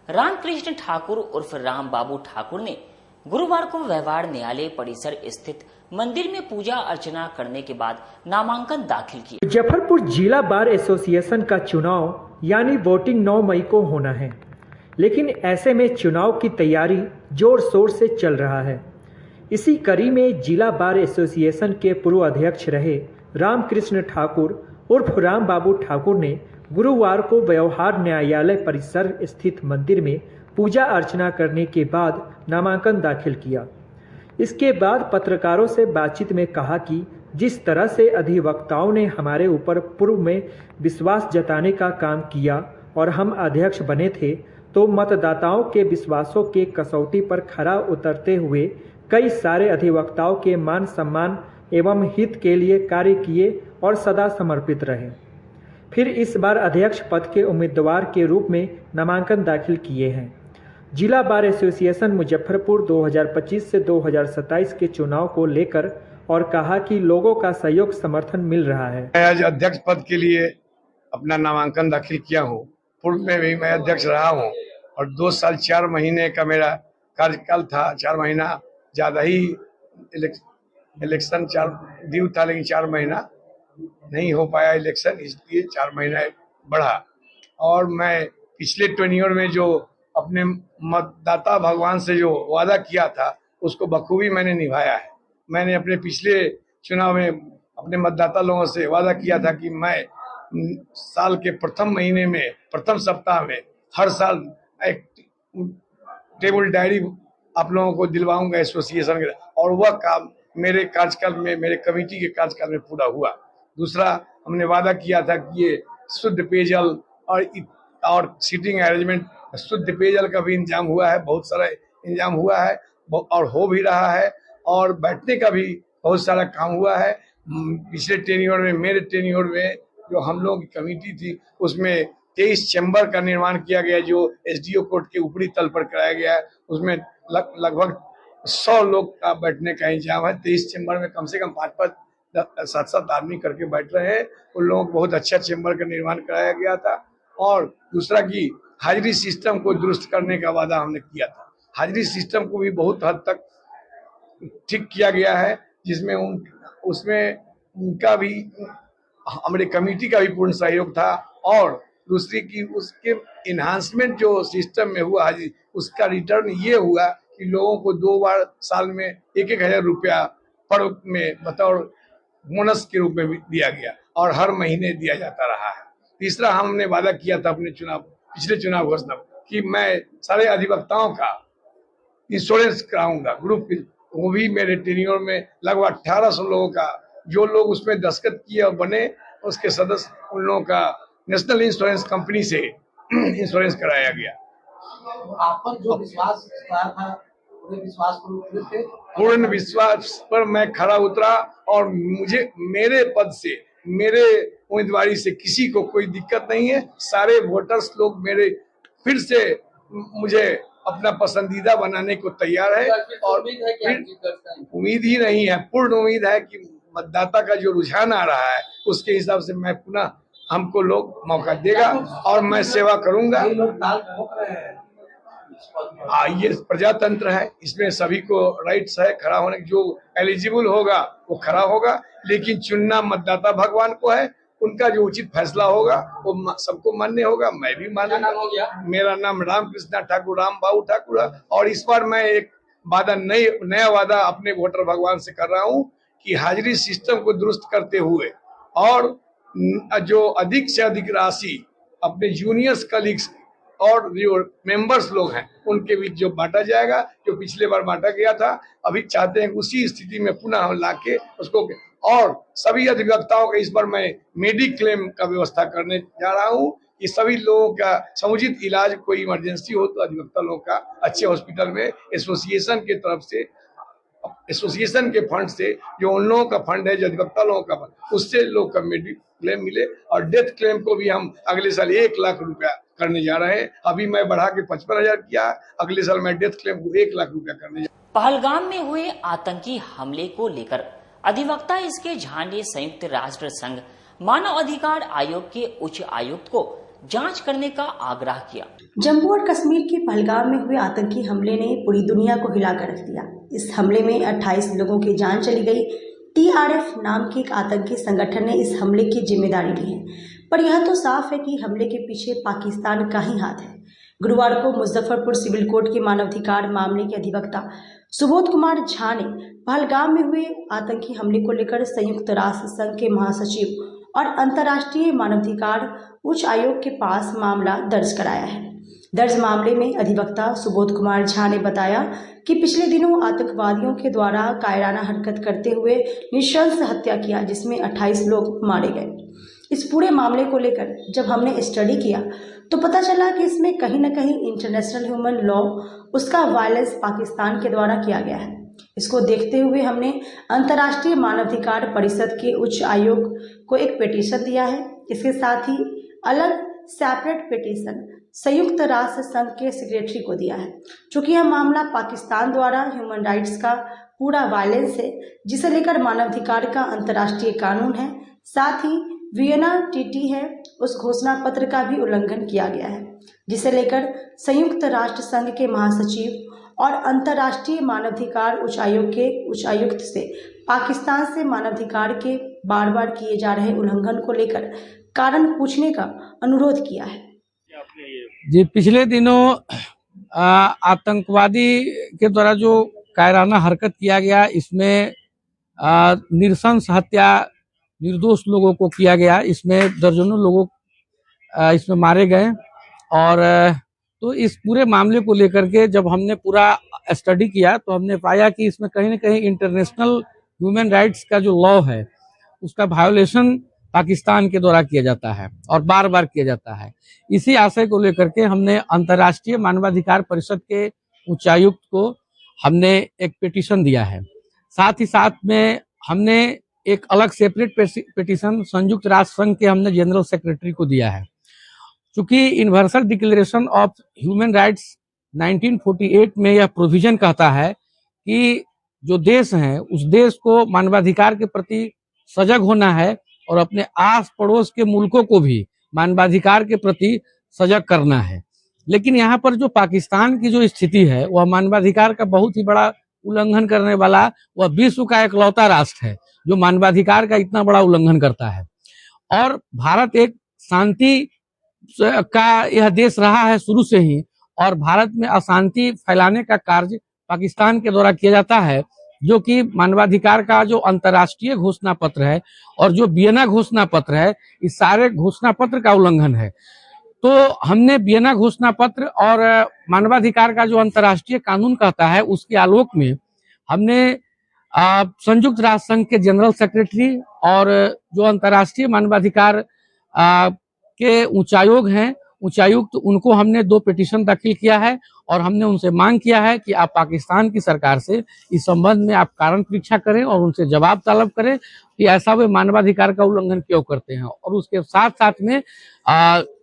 रामकृष्ण ठाकुर उर्फ राम बाबू ठाकुर ने गुरुवार को व्यवहार न्यायालय परिसर स्थित मंदिर में पूजा अर्चना करने के बाद नामांकन दाखिल किया। मुजफ्फरपुर जिला बार एसोसिएशन का चुनाव यानी वोटिंग 9 मई को होना है, लेकिन ऐसे में चुनाव की तैयारी जोर शोर से चल रहा है। इसी कड़ी में जिला बार एसोसिएशन के पूर्व अध्यक्ष रहे रामकृष्ण ठाकुर उर्फ राम बाबू ठाकुर ने गुरुवार को व्यवहार न्यायालय परिसर स्थित मंदिर में पूजा अर्चना करने के बाद नामांकन दाखिल किया। इसके बाद पत्रकारों से बातचीत में कहा कि जिस तरह से अधिवक्ताओं ने हमारे ऊपर पूर्व में विश्वास जताने का काम किया और हम अध्यक्ष बने थे, तो मतदाताओं के विश्वासों के कसौटी पर खरा उतरते हुए कई सारे अधिवक्ताओं के मान सम्मान एवं हित के लिए कार्य किए और सदा समर्पित रहे। फिर इस बार अध्यक्ष पद के उम्मीदवार के रूप में नामांकन दाखिल किए हैं। जिला बार एसोसिएशन मुजफ्फरपुर 2025 से 2027 के चुनाव को लेकर और कहा कि लोगों का सहयोग समर्थन मिल रहा है। मैं आज अध्यक्ष पद के लिए अपना नामांकन दाखिल किया हूँ। पूर्व में भी मैं अध्यक्ष रहा हूँ और 2 साल 4 महीने का मेरा कार्यकाल था। 4 महीना ज्यादा ही इलेक्शन 4 ड्यू था, लेकिन 4 महीना नहीं हो पाया इलेक्शन, इसलिए 4 महीना बढ़ा। और मैं पिछले टेन्योर में जो अपने मतदाता भगवान से जो वादा किया था उसको बखूबी मैंने निभाया है। मैंने अपने पिछले चुनाव में अपने मतदाता लोगों से वादा किया था कि मैं साल के प्रथम महीने में, प्रथम सप्ताह में हर साल एक टेबल डायरी आप लोगों को दिलवाऊंगा एसोसिएशन के, और वह काम मेरे कार्यकाल में, मेरे कमेटी के कार्यकाल में पूरा हुआ। दूसरा, हमने वादा किया था कि ये शुद्ध पेयजल और सीटिंग अरेंजमेंट, शुद्ध पेयजल का भी इंतजाम हुआ है, बहुत सारा इंतजाम हुआ है और हो भी रहा है, और बैठने का भी बहुत सारा काम हुआ है। पिछले टेन्योर में, मेरे टेन्योर में जो हम लोगों की कमेटी थी उसमें 23 चैम्बर का निर्माण किया गया, जो एसडीओ कोर्ट के ऊपरी तल पर कराया गया है। उसमें लगभग 100 लोग का बैठने का इंतजाम है। 23 चैम्बर में कम से कम 5-5, 7-7 आदमी करके बैठ रहे हैं। उन लोगों को बहुत अच्छा चैम्बर का निर्माण कराया गया था। और दूसरा कि हाजिरी सिस्टम को दुरुस्त करने का वादा हमने किया था। हाजिरी सिस्टम को भी बहुत हद तक ठीक किया गया है, जिसमें उसमें उनका भी, हमारे कमेटी का भी पूर्ण सहयोग था। और दूसरी की उसके इन्हांसमेंट जो सिस्टम में हुआ हाजिरी, उसका रिटर्न ये हुआ कि लोगों को 2 बार साल में 1-1 हज़ार रुपया पर में बतौर बोनस के रूप में दिया गया और हर महीने दिया जाता रहा है। तीसरा, हमने वादा किया था अपने पिछले चुनाव घोषणा कि मैं सारे अधिवक्ताओं का इंश्योरेंस कराऊंगा ग्रुप, वो भी मेरे टेन्योर में लगभग 1800 लोगों का, जो लोग उसमें दस्तखत किए और बने उसके सदस्य, उन लोगों का नेशनल इंश्योरेंस कंपनी से इंश्योरेंस कराया गया। आप पर जो विश्वास था, पूर्ण विश्वास पर मैं खरा उतरा और मुझे मेरे पद से, मेरे उम्मीदवारी से किसी को कोई दिक्कत नहीं है। सारे वोटर्स लोग मेरे फिर से मुझे अपना पसंदीदा बनाने को तैयार है और उम्मीद ही नहीं है, पूर्ण उम्मीद है कि मतदाता का जो रुझान आ रहा है उसके हिसाब से मैं पुनः हमको लोग मौका देगा और मैं सेवा करूंगा। ये प्रजातंत्र है, इसमें सभी को राइट्स है खड़ा होने, जो एलिजिबल होगा वो खड़ा होगा, लेकिन चुनना मतदाता भगवान को है। उनका जो उचित फैसला होगा वो सबको मान्य होगा, मैं भी मानूंगा। मेरा नाम रामकृष्ण ठाकुर, राम बाबू ठाकुर है और इस बार मैं एक वादा, नया वादा अपने वोटर भगवान से कर रहा हूँ कि हाजिरी सिस्टम को दुरुस्त करते हुए और जो अधिक से अधिक राशि अपने जूनियर्स कलीग्स और जो मेंबर्स लोग हैं उनके बीच जो बांटा जाएगा, जो पिछले बार बांटा गया था, अभी चाहते हैं उसी स्थिति में पुनः हम लाके उसको, और सभी अधिवक्ताओं का इस बार मैं मेडिक्लेम का व्यवस्था करने जा रहा हूँ कि सभी लोगों का समुचित इलाज, कोई इमरजेंसी हो तो अधिवक्ता लोगों का अच्छे हॉस्पिटल में एसोसिएशन के तरफ से, एसोसिएशन के फंड से, जो उन लोगों का फंड है जो अधिवक्ता लोगों का फंड, उससे लोग का मेडिक्लेम मिले। और डेथ क्लेम को भी हम अगले साल 1 लाख रुपया करने जा रहे हैं। अभी मैं बढ़ा के 55,000 किया, अगले साल मैं डेथ क्लेम को 1 लाख रुपया करने जा। पहलगाम में हुए आतंकी हमले को लेकर अधिवक्ता इसके झा ने संयुक्त राष्ट्र संघ मानव अधिकार आयोग के उच्च आयुक्त को जांच करने का आग्रह किया। जम्मू और कश्मीर के पहलगाम में हुए आतंकी हमले ने पूरी दुनिया को हिलाकर रख दिया। इस हमले में 28 लोगों की जान चली गई। TRF नाम के एक आतंकी संगठन ने इस हमले की जिम्मेदारी ली है, पर यह तो साफ है कि हमले के पीछे पाकिस्तान का ही हाथ है। गुरुवार को मुजफ्फरपुर सिविल कोर्ट के मानवाधिकार मामले के अधिवक्ता सुबोध कुमार झा ने पहलगाम में हुए आतंकी हमले को लेकर संयुक्त राष्ट्र संघ के महासचिव और अंतर्राष्ट्रीय मानवाधिकार उच्च आयोग के पास मामला दर्ज कराया है। दर्ज मामले में अधिवक्ता सुबोध कुमार झा ने बताया कि पिछले दिनों आतंकवादियों के द्वारा कायराना हरकत करते हुए नृशंस हत्या किया, जिसमें 28 लोग मारे गए। इस पूरे मामले को लेकर जब हमने स्टडी किया तो पता चला कि इसमें कहीं न कहीं इंटरनेशनल ह्यूमन लॉ, उसका वायलेंस पाकिस्तान के द्वारा किया गया है। इसको देखते हुए हमने अंतर्राष्ट्रीय मानवाधिकार परिषद के उच्च आयोग को एक पिटीशन दिया है। इसके साथ ही अलग सेपरेट पिटीशन संयुक्त राष्ट्र संघ के सेक्रेटरी को दिया है, चूँकि यह मामला पाकिस्तान द्वारा ह्यूमन राइट्स का पूरा वायलेंस है, जिसे लेकर मानवाधिकार का अंतर्राष्ट्रीय कानून है, साथ ही वियना TT है, उस घोषणा पत्र का भी उल्लंघन किया गया है, जिसे लेकर संयुक्त राष्ट्र संघ के महासचिव और अंतर्राष्ट्रीय मानवाधिकार उच्च आयोग के उच्च आयुक्त से पाकिस्तान से मानवाधिकार के बार बार किए जा रहे उल्लंघन को लेकर कारण पूछने का अनुरोध किया है। जी, पिछले दिनों आतंकवादी के द्वारा जो कायराना हरकत किया गया, इसमें नृशंस हत्या निर्दोष लोगों को किया गया। इसमें दर्जनों लोगों इसमें मारे गए और तो इस पूरे मामले को लेकर के जब हमने पूरा स्टडी किया तो हमने पाया कि इसमें कहीं न कहीं इंटरनेशनल ह्यूमन राइट्स का जो लॉ है उसका वायोलेशन पाकिस्तान के द्वारा किया जाता है और बार बार किया जाता है। इसी आशय को लेकर के हमने अंतर्राष्ट्रीय मानवाधिकार परिषद के उच्चायुक्त को हमने एक पिटीशन दिया है। साथ ही साथ में हमने एक अलग सेपरेट पिटीशन संयुक्त राष्ट्र संघ के हमने जनरल सेक्रेटरी को दिया है। चूंकि universal declaration of human rights 1948 में यह प्रोविजन कहता है कि जो देश हैं उस देश को मानवाधिकार के प्रति सजग होना है और अपने आस पड़ोस के मुल्कों को भी मानवाधिकार के प्रति सजग करना है। लेकिन यहाँ पर जो पाकिस्तान की जो स्थिति है वह मानवाधिकार का बहुत ही बड़ा उल्लंघन करने वाला, वह विश्व का एकलौता राष्ट्र है जो मानवाधिकार का इतना बड़ा उल्लंघन करता है। और भारत एक शांति का यह देश रहा है शुरू से ही, और भारत में अशांति फैलाने का कार्य पाकिस्तान के द्वारा किया जाता है, जो कि मानवाधिकार का जो अंतर्राष्ट्रीय घोषणा पत्र है और जो वियना घोषणा पत्र है, इस सारे घोषणा पत्र का उल्लंघन है। तो हमने वियना घोषणा पत्र और मानवाधिकार का जो अंतर्राष्ट्रीय कानून कहता है उसके आलोक में हमने संयुक्त राष्ट्र संघ के जनरल सेक्रेटरी और जो अंतर्राष्ट्रीय मानवाधिकार के उच्चायुक्त उनको हमने 2 पिटीशन दाखिल किया है और हमने उनसे मांग किया है कि आप पाकिस्तान की सरकार से इस संबंध में आप कारण परीक्षा करें और उनसे जवाब तलब करें कि ऐसा वे मानवाधिकार का उल्लंघन क्यों करते हैं, और उसके साथ साथ में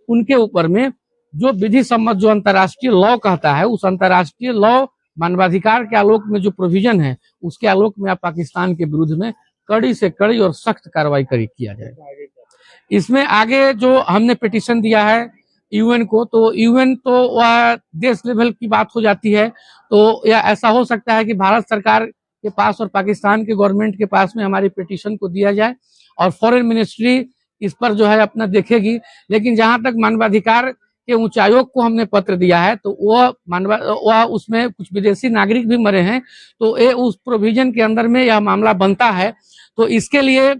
उनके ऊपर में जो विधि सम्मत जो अंतर्राष्ट्रीय लॉ कहता है उस अंतर्राष्ट्रीय लॉ मानवाधिकार के आलोक में जो प्रोविजन है उसके आलोक में आप पाकिस्तान के विरुद्ध में कड़ी से कड़ी और सख्त कार्रवाई किया जाए। इसमें आगे जो हमने पिटीशन दिया है यूएन को, तो यूएन तो वह देश लेवल की बात हो जाती है, तो या ऐसा हो सकता है कि भारत सरकार के पास और पाकिस्तान के गवर्नमेंट के पास में हमारी पिटीशन को दिया जाए और फॉरेन मिनिस्ट्री इस पर जो है अपना देखेगी। लेकिन जहां तक मानवाधिकार के उच्चायोग को हमने पत्र दिया है तो वह उसमें कुछ विदेशी नागरिक भी मरे हैं, तो ये उस प्रोविजन के अंदर में यह मामला बनता है। तो इसके लिए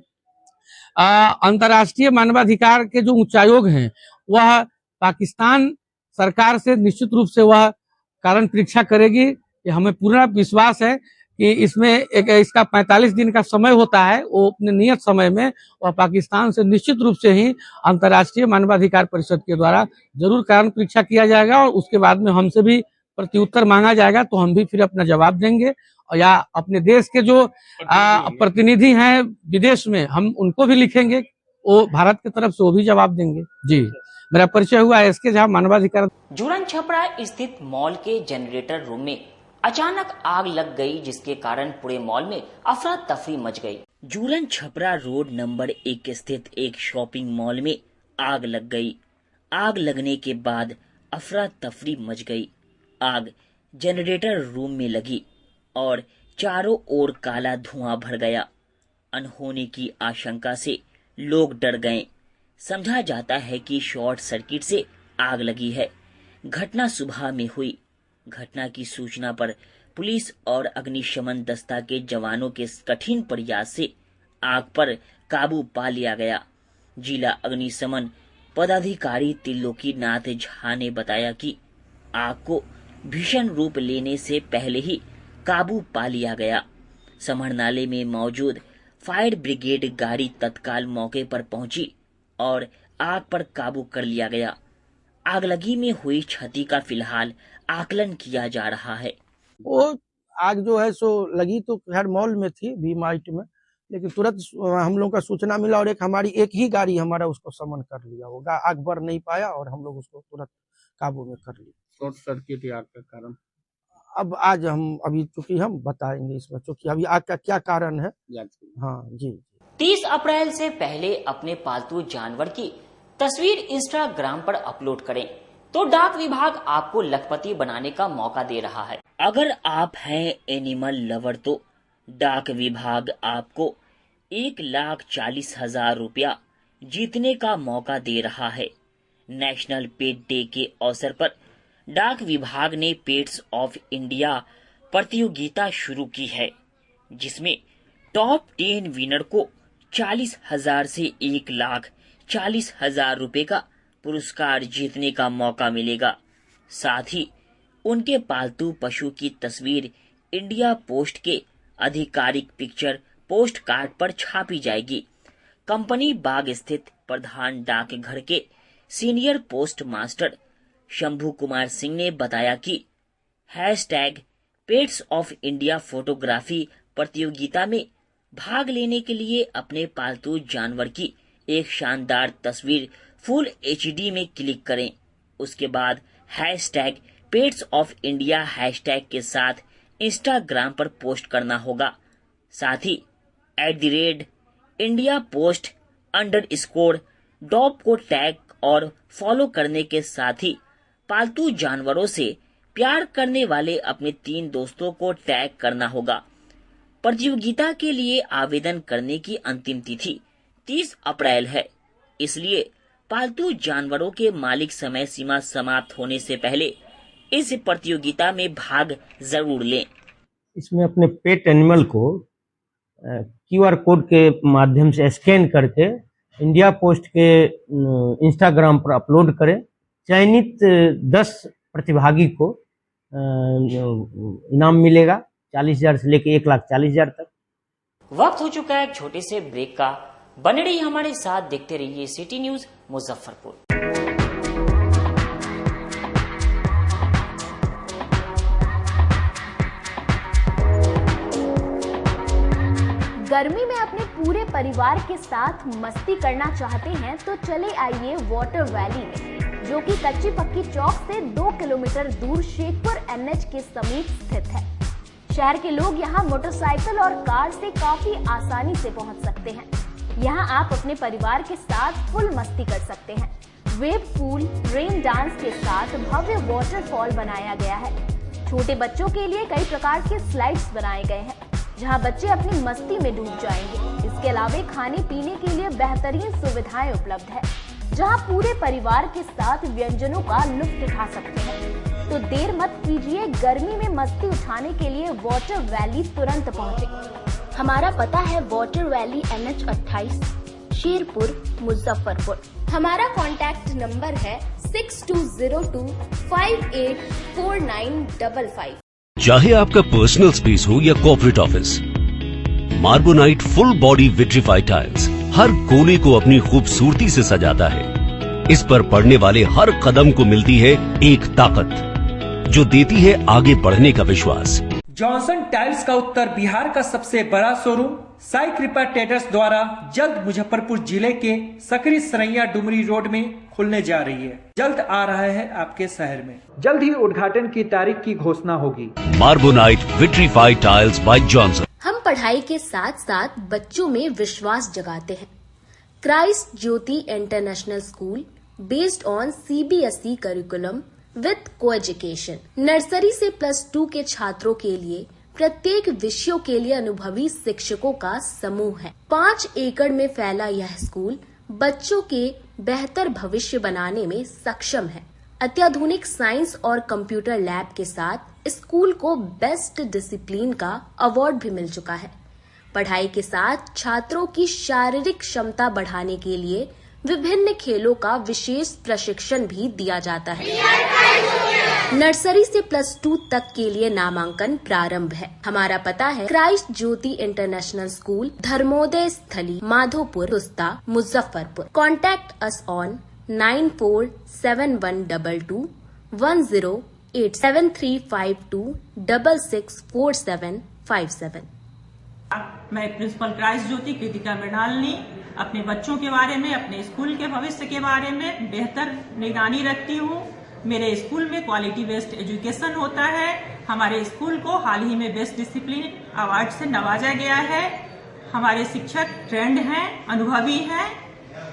अंतर्राष्ट्रीय मानवाधिकार के जो उच्चायोग हैं वह पाकिस्तान सरकार से निश्चित रूप से वह कारण परीक्षा करेगी। ये हमें पूरा विश्वास है कि इसमें इसका 45 दिन का समय होता है, वो अपने नियत समय में वह पाकिस्तान से निश्चित रूप से ही अंतर्राष्ट्रीय मानवाधिकार परिषद के द्वारा जरूर कारण परीक्षा किया जाएगा और उसके बाद में हमसे भी प्रत्युत्तर मांगा जाएगा, तो हम भी फिर अपना जवाब देंगे। और या अपने देश के जो प्रतिनिधि हैं विदेश में हम उनको भी लिखेंगे, वो भारत की तरफ से वो भी जवाब देंगे। जी, मेरा परिचय हुआ एसके झा, मानवाधिकार। जूलन छपरा स्थित मॉल के जनरेटर रूम में अचानक आग लग गई, जिसके कारण पूरे मॉल में अफरा तफरी मच गई। जूलन छपरा रोड नंबर 1 स्थित एक शॉपिंग मॉल में आग लग गई। आग लगने के बाद अफरा तफरी मच गई। आग जनरेटर रूम में लगी और चारों ओर काला धुआं भर गया। अनहोनी की आशंका से लोग डर गए। समझा जाता है कि शॉर्ट सर्किट से आग लगी है। घटना सुबह में हुई। घटना की सूचना पर पुलिस और अग्निशमन दस्ता के जवानों के कठिन प्रयास से आग पर काबू पा लिया गया। जिला अग्निशमन पदाधिकारी त्रिलोकी नाथ झा ने बताया कि आग को भीषण रूप लेने से पहले ही काबू पा लिया गया। समरनाले में मौजूद फायर ब्रिगेड गाड़ी तत्काल मौके पर पहुंची और आग पर काबू कर लिया गया। आगलगी में हुई क्षति का फिलहाल आकलन किया जा रहा है। वो आग जो है सो लगी तो खैर मॉल में थी, वी मार्ट में, लेकिन तुरंत हम लोग का सूचना मिला और एक ही गाड़ी हमारा उसको समन कर लिया। वो आग बढ़ नहीं पाया और हम लोग उसको तुरंत काबू में कर लिया। शॉर्ट सर्किट आग का कारण अब आज अभी चूंकि हम बताएंगे इसमें, चूंकि अभी आग का क्या कारण है। हाँ जी। 30 अप्रैल से पहले अपने पालतू जानवर की तस्वीर इंस्टाग्राम पर अपलोड करें तो डाक विभाग आपको लखपति बनाने का मौका दे रहा है। अगर आप हैं एनिमल लवर तो डाक विभाग आपको 1,40,000 रुपया जीतने का मौका दे रहा है। नेशनल पेट डे के अवसर पर डाक विभाग ने पेट्स ऑफ इंडिया प्रतियोगिता शुरू की है, जिसमें टॉप 10 विनर को 40,000 से 1,40,000 रुपए का पुरस्कार जीतने का मौका मिलेगा। साथ ही उनके पालतू पशु की तस्वीर इंडिया पोस्ट के आधिकारिक पिक्चर पोस्ट कार्ड पर छापी जाएगी। कंपनी बाग स्थित प्रधान डाकघर के senior post master Shambhu Kumar Singh ने बताया कि #पेट्स ऑफ इंडिया फोटोग्राफी प्रतियोगिता में भाग लेने के लिए अपने पालतू जानवर की एक शानदार तस्वीर फुल HD में क्लिक करें। उसके बाद #पेट्स ऑफ इंडिया हैशटैग के साथ इंस्टाग्राम पर पोस्ट करना होगा। साथ ही @IndiaPost_डॉप को टैग और फॉलो करने के साथ ही पालतू जानवरों से प्यार करने वाले अपने 3 दोस्तों को टैग करना होगा। प्रतियोगिता के लिए आवेदन करने की अंतिम तिथि 30 अप्रैल है, इसलिए पालतू जानवरों के मालिक समय सीमा समाप्त होने से पहले इस प्रतियोगिता में भाग जरूर लें। इसमें अपने पेट एनिमल को QR कोड के माध्यम से स्कैन करके इंडिया पोस्ट के इंस्टाग्राम पर अपलोड करें चयनित 10 प्रतिभागी को इनाम मिलेगा 40,000 से लेके 1,40,000 तक। वक्त हो चुका है एक छोटे से ब्रेक का। बने रहिए हमारे साथ, देखते रहिए सिटी न्यूज मुजफ्फरपुर। गर्मी में अपने पूरे परिवार के साथ मस्ती करना चाहते हैं तो चले आइए वाटर वैली में, जो कि कच्ची पक्की चौक से 2 किलोमीटर दूर शेखपुर NH के समीप स्थित है। शहर के लोग यहाँ मोटरसाइकिल और कार से काफी आसानी से पहुँच सकते हैं। यहाँ आप अपने परिवार के साथ फुल मस्ती कर सकते हैं। वेव पूल, रेन डांस के साथ भव्य वाटरफॉल बनाया गया है। छोटे बच्चों के लिए कई प्रकार के स्लाइड्स बनाए गए हैं, जहां बच्चे अपनी मस्ती में डूब जाएंगे। इसके अलावा खाने पीने के लिए बेहतरीन सुविधाएं उपलब्ध है, जहां पूरे परिवार के साथ व्यंजनों का लुत्फ उठा सकते हैं। तो देर मत कीजिए, गर्मी में मस्ती उठाने के लिए वाटर वैली तुरंत पहुंचे। हमारा पता है water valley NH 28, Sherpur, Muzaffarpur. हमारा कॉन्टैक्ट नंबर है 6202 584955। चाहे आपका पर्सनल स्पेस हो या corporate office, Marbonite full body vitrified tiles हर कोने को अपनी खूबसूरती से सजाता है। इस पर पड़ने वाले हर कदम को मिलती है एक ताकत, जो देती है आगे बढ़ने का विश्वास। जॉनसन टाइल्स का उत्तर बिहार का सबसे बड़ा शोरूम साई कृपा ट्रेडर्स द्वारा जल्द मुजफ्फरपुर जिले के सकरी सरैया डुमरी रोड में खुलने जा रही है। जल्द आ रहा है आपके शहर में। जल्द ही उद्घाटन की तारीख की घोषणा होगी। मार्बोनाइट विट्रीफाइड टाइल्स बाय जॉनसन। हम पढ़ाई के साथ साथ बच्चों में विश्वास जगाते हैं। Christ Jyoti international school based on CBSE curriculum with co-education. Nursery से +2 के छात्रों के लिए प्रत्येक विषयों के लिए अनुभवी शिक्षकों का समूह है। 5 एकड़ में फैला यह स्कूल बच्चों के बेहतर भविष्य बनाने में सक्षम है। अत्याधुनिक साइंस और कंप्यूटर लैब के साथ स्कूल को बेस्ट डिसिप्लिन का अवार्ड भी मिल चुका है। पढ़ाई के साथ छात्रों की शारीरिक क्षमता बढ़ाने के लिए विभिन्न खेलों का विशेष प्रशिक्षण भी दिया जाता है। नर्सरी से +2 तक के लिए नामांकन प्रारंभ है। हमारा पता है Christ Jyoti international school, Dharmoday Sthali, Madhopur, Rusta, Muzaffarpur. Contact us on 947122 108 7352 664757। मैं प्रिंसिपल क्राइस्ट ज्योति कृतिका मृणालिनी अपने बच्चों के बारे में, अपने स्कूल के भविष्य के बारे में बेहतर निगरानी रखती हूँ। मेरे स्कूल में क्वालिटी बेस्ड एजुकेशन होता है। हमारे स्कूल को हाल ही में बेस्ट डिसिप्लिन अवार्ड से नवाजा गया है। हमारे शिक्षक ट्रेंड हैं, अनुभवी हैं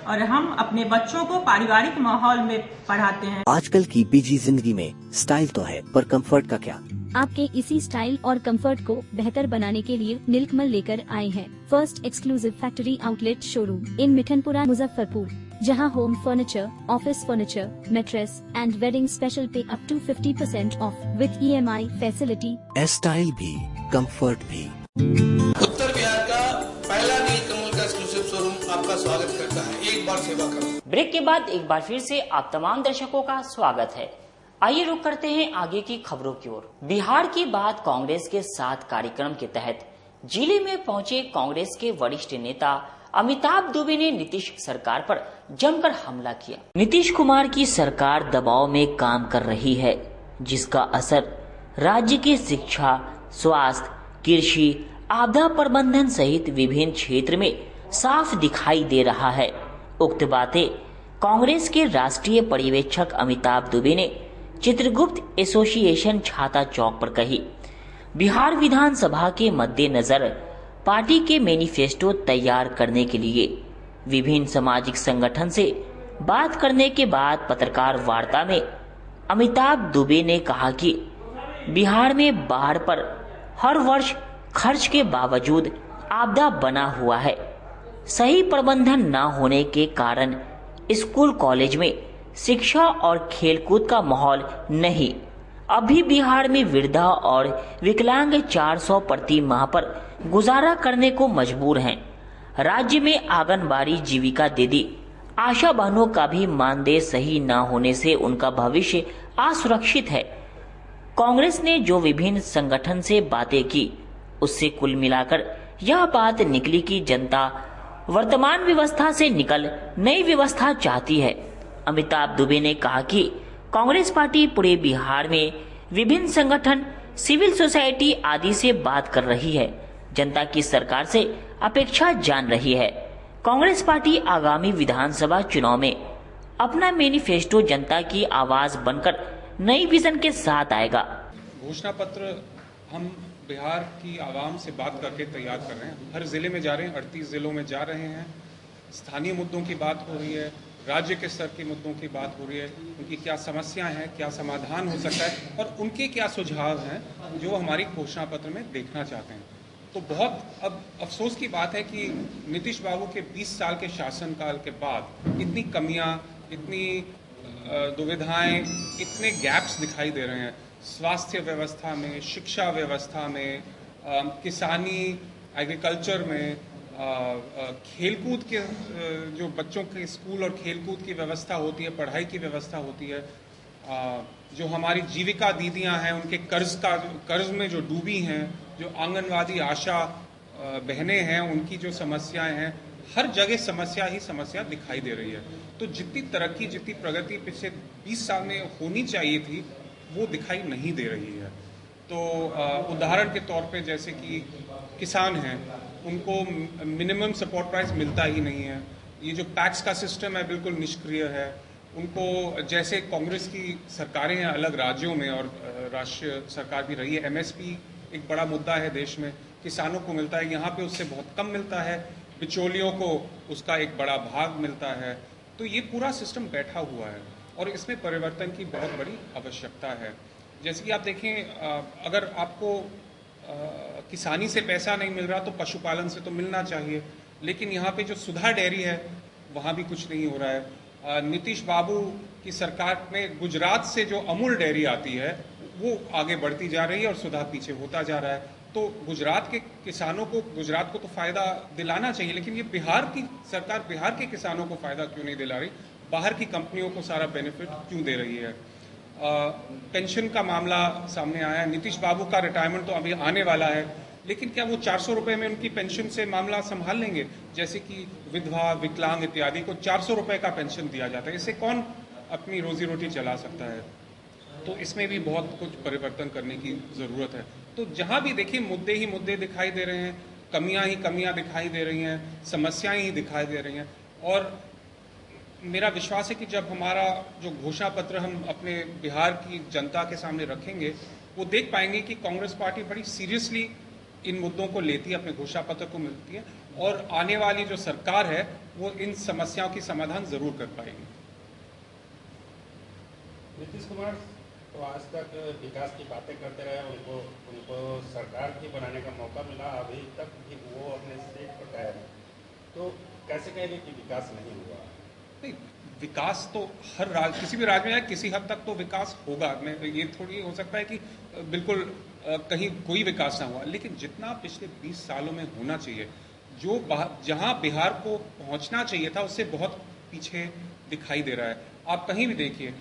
और हम अपने बच्चों को पारिवारिक माहौल में पढ़ाते हैं। आजकल की बिजी जिंदगी में स्टाइल तो है, पर कंफर्ट का क्या? आपके इसी स्टाइल और कंफर्ट को बेहतर बनाने के लिए नीलकमल लेकर आए हैं first exclusive factory outlet showroom in Mithanpura, Muzaffarpur, जहां home furniture, office furniture, mattress and wedding special पे up to 50% off with EMI facility. Style भी, कंफर्ट भी। उत्तर बिहार का पहला नीलकमल का एक्सक्लूसिव शोरूम आपका स्वागत करता है। एक बार सेवा करो। ब्रेक के बाद एक बार फिर से आप तमाम दर्शकों का स्वागत है। आइए रुक करते हैं आगे की खबरों की ओर। बिहार की बात कांग्रेस के साथ कार्यक्रम के तहत जिले में पहुंचे कांग्रेस के वरिष्ठ नेता अमिताभ दुबे ने नीतीश सरकार पर जमकर हमला किया। नीतीश कुमार की सरकार दबाव में काम कर रही है, जिसका असर राज्य की शिक्षा, स्वास्थ्य, कृषि, आपदा प्रबंधन सहित विभिन्न क्षेत्र में साफ दिखाई दे रहा है। उक्त बातें कांग्रेस के राष्ट्रीय पर्यवेक्षक अमिताभ दुबे ने चित्रगुप्त एसोसिएशन छाता चौक पर कही। बिहार विधानसभा के मद्देनजर पार्टी के मैनिफेस्टो तैयार करने के लिए विभिन्न सामाजिक संगठन से बात करने के बाद पत्रकार वार्ता में अमिताभ दुबे ने कहा कि बिहार में बाढ़ पर हर वर्ष खर्च के बावजूद आपदा बना हुआ है। सही प्रबंधन न होने के कारण स्कूल कॉलेज में शिक्षा और खेलकूद का माहौल नहीं। अभी बिहार में वृद्धा और विकलांग 400 प्रति माह पर गुजारा करने को मजबूर हैं। राज्य में आंगनबाड़ी जीविका दीदी आशा बहनों का भी मानदेय सही न होने से उनका भविष्य असुरक्षित है। कांग्रेस ने जो विभिन्न संगठन से बातें की, उससे कुल मिलाकर यह बात निकली कि जनता वर्तमान व्यवस्था से निकल नई व्यवस्था चाहती है। अमिताभ दुबे ने कहा कि कांग्रेस पार्टी पूरे बिहार में विभिन्न संगठन, सिविल सोसाइटी आदि से बात कर रही है, जनता की सरकार से अपेक्षा जान रही है। कांग्रेस पार्टी आगामी विधानसभा चुनाव में अपना मैनिफेस्टो जनता की आवाज बनकर नई विजन के साथ आएगा। घोषणा पत्र हम बिहार की आवाम से बात करके तैयार कर रहे हैं। हर जिले में जा रहे हैं, 38 जिलों में जा रहे हैं। स्थानीय मुद्दों की बात हो रही है, राज्य के स्तर के मुद्दों की बात हो रही है, उनकी क्या समस्याएं हैं, क्या समाधान हो सकता है और उनके क्या सुझाव हैं जो हमारी घोषणा पत्र में देखना चाहते हैं। तो बहुत अब अफसोस की बात है कि नीतीश बाबू के 20 साल के शासनकाल के बाद इतनी कमियां, इतनी दुविधाएं, इतने गैप्स दिखाई दे रहे हैं स्वास्थ्य व्यवस्था में, शिक्षा व्यवस्था में, किसानी, एग्रीकल्चर में, खेलकूद के जो बच्चों के स्कूल और खेलकूद की व्यवस्था होती है, पढ़ाई की व्यवस्था होती है, जो हमारी जीविका दीदियां हैं उनके कर्ज में जो डूबी हैं, जो आंगनवाड़ी आशा बहनें हैं उनकी जो समस्याएं हैं, हर जगह समस्या ही समस्या दिखाई दे रही है। तो जितनी तरक्की, जितनी प्रगति पिछले 20 साल में होनी चाहिए थी वो दिखाई नहीं दे रही है। तो उदाहरण के तौर पे जैसे कि किसान हैं, उनको मिनिमम सपोर्ट प्राइस मिलता ही नहीं है। ये जो पैक्स का सिस्टम है बिल्कुल निष्क्रिय है। उनको जैसे कांग्रेस की सरकारें हैं अलग राज्यों में और राष्ट्रीय सरकार भी रही है, एमएसपी एक बड़ा मुद्दा है देश में, किसानों को मिलता है, यहाँ पे उससे बहुत कम मिलता है, बिचौलियों को उसका एक बड़ा भाग मिलता है। तो ये पूरा सिस्टम बैठा हुआ है और इसमें परिवर्तन की बहुत बड़ी आवश्यकता है। जैसे कि आप देखें, अगर आपको किसानी से पैसा नहीं मिल रहा तो पशुपालन से तो मिलना चाहिए, लेकिन यहाँ पे जो सुधा डेयरी है वहाँ भी कुछ नहीं हो रहा है। नीतीश बाबू की सरकार में गुजरात से जो अमूल डेयरी आती है वो आगे बढ़ती जा रही है और सुधा पीछे होता जा रहा है। तो गुजरात के किसानों को, गुजरात को तो फायदा दिलाना चाहिए, लेकिन ये बिहार की सरकार बिहार के किसानों को फायदा क्यों नहीं दिला रही, बाहर की कंपनियों को सारा बेनिफिट क्यों दे रही है। पेंशन का मामला सामने आया है, नीतीश बाबू का रिटायरमेंट तो अभी आने वाला है, लेकिन क्या वो 400 रुपए में उनकी पेंशन से मामला संभाल लेंगे? जैसे कि विधवा, विकलांग इत्यादि को 400 रुपए का पेंशन दिया जाता है, इससे कौन अपनी रोजी रोटी चला सकता है? तो इसमें भी बहुत कुछ परिवर्तन करने की जरूरत है। तो जहां भी देखिए मुद्दे ही मुद्दे दिखाई दे रहे हैं, कमियां ही कमियां दिखाई दे रही हैं, समस्याएं ही दिखाई दे रही हैं। और मेरा विश्वास है कि जब हमारा जो घोषणा पत्र हम अपने बिहार की जनता के सामने रखेंगे, वो देख पाएंगे कि कांग्रेस पार्टी बड़ी सीरियसली इन मुद्दों को लेती है, अपने घोषणा पत्र को मिलती है और आने वाली जो सरकार है वो इन समस्याओं की समाधान जरूर कर पाएगी। नीतीश कुमार तो आज तक विकास की बातें करते रहे, उनको सरकार भी बनाने का मौका मिला, अभी तक भी वो अपने सीट पर कायम है। तो कैसे कहेंगे कि विकास नहीं हुआ? नहीं, विकास तो हर राज्य, किसी भी राज्य में किसी हद तक तो विकास होगा। ये थोड़ी हो सकता है कि बिल्कुल कहीं कोई विकास ना हुआ, लेकिन जितना पिछले 20 सालों में होना चाहिए, जो जहां बिहार को पहुंचना चाहिए था उससे बहुत पीछे दिखाई दे रहा है। आप कहीं भी देखिए,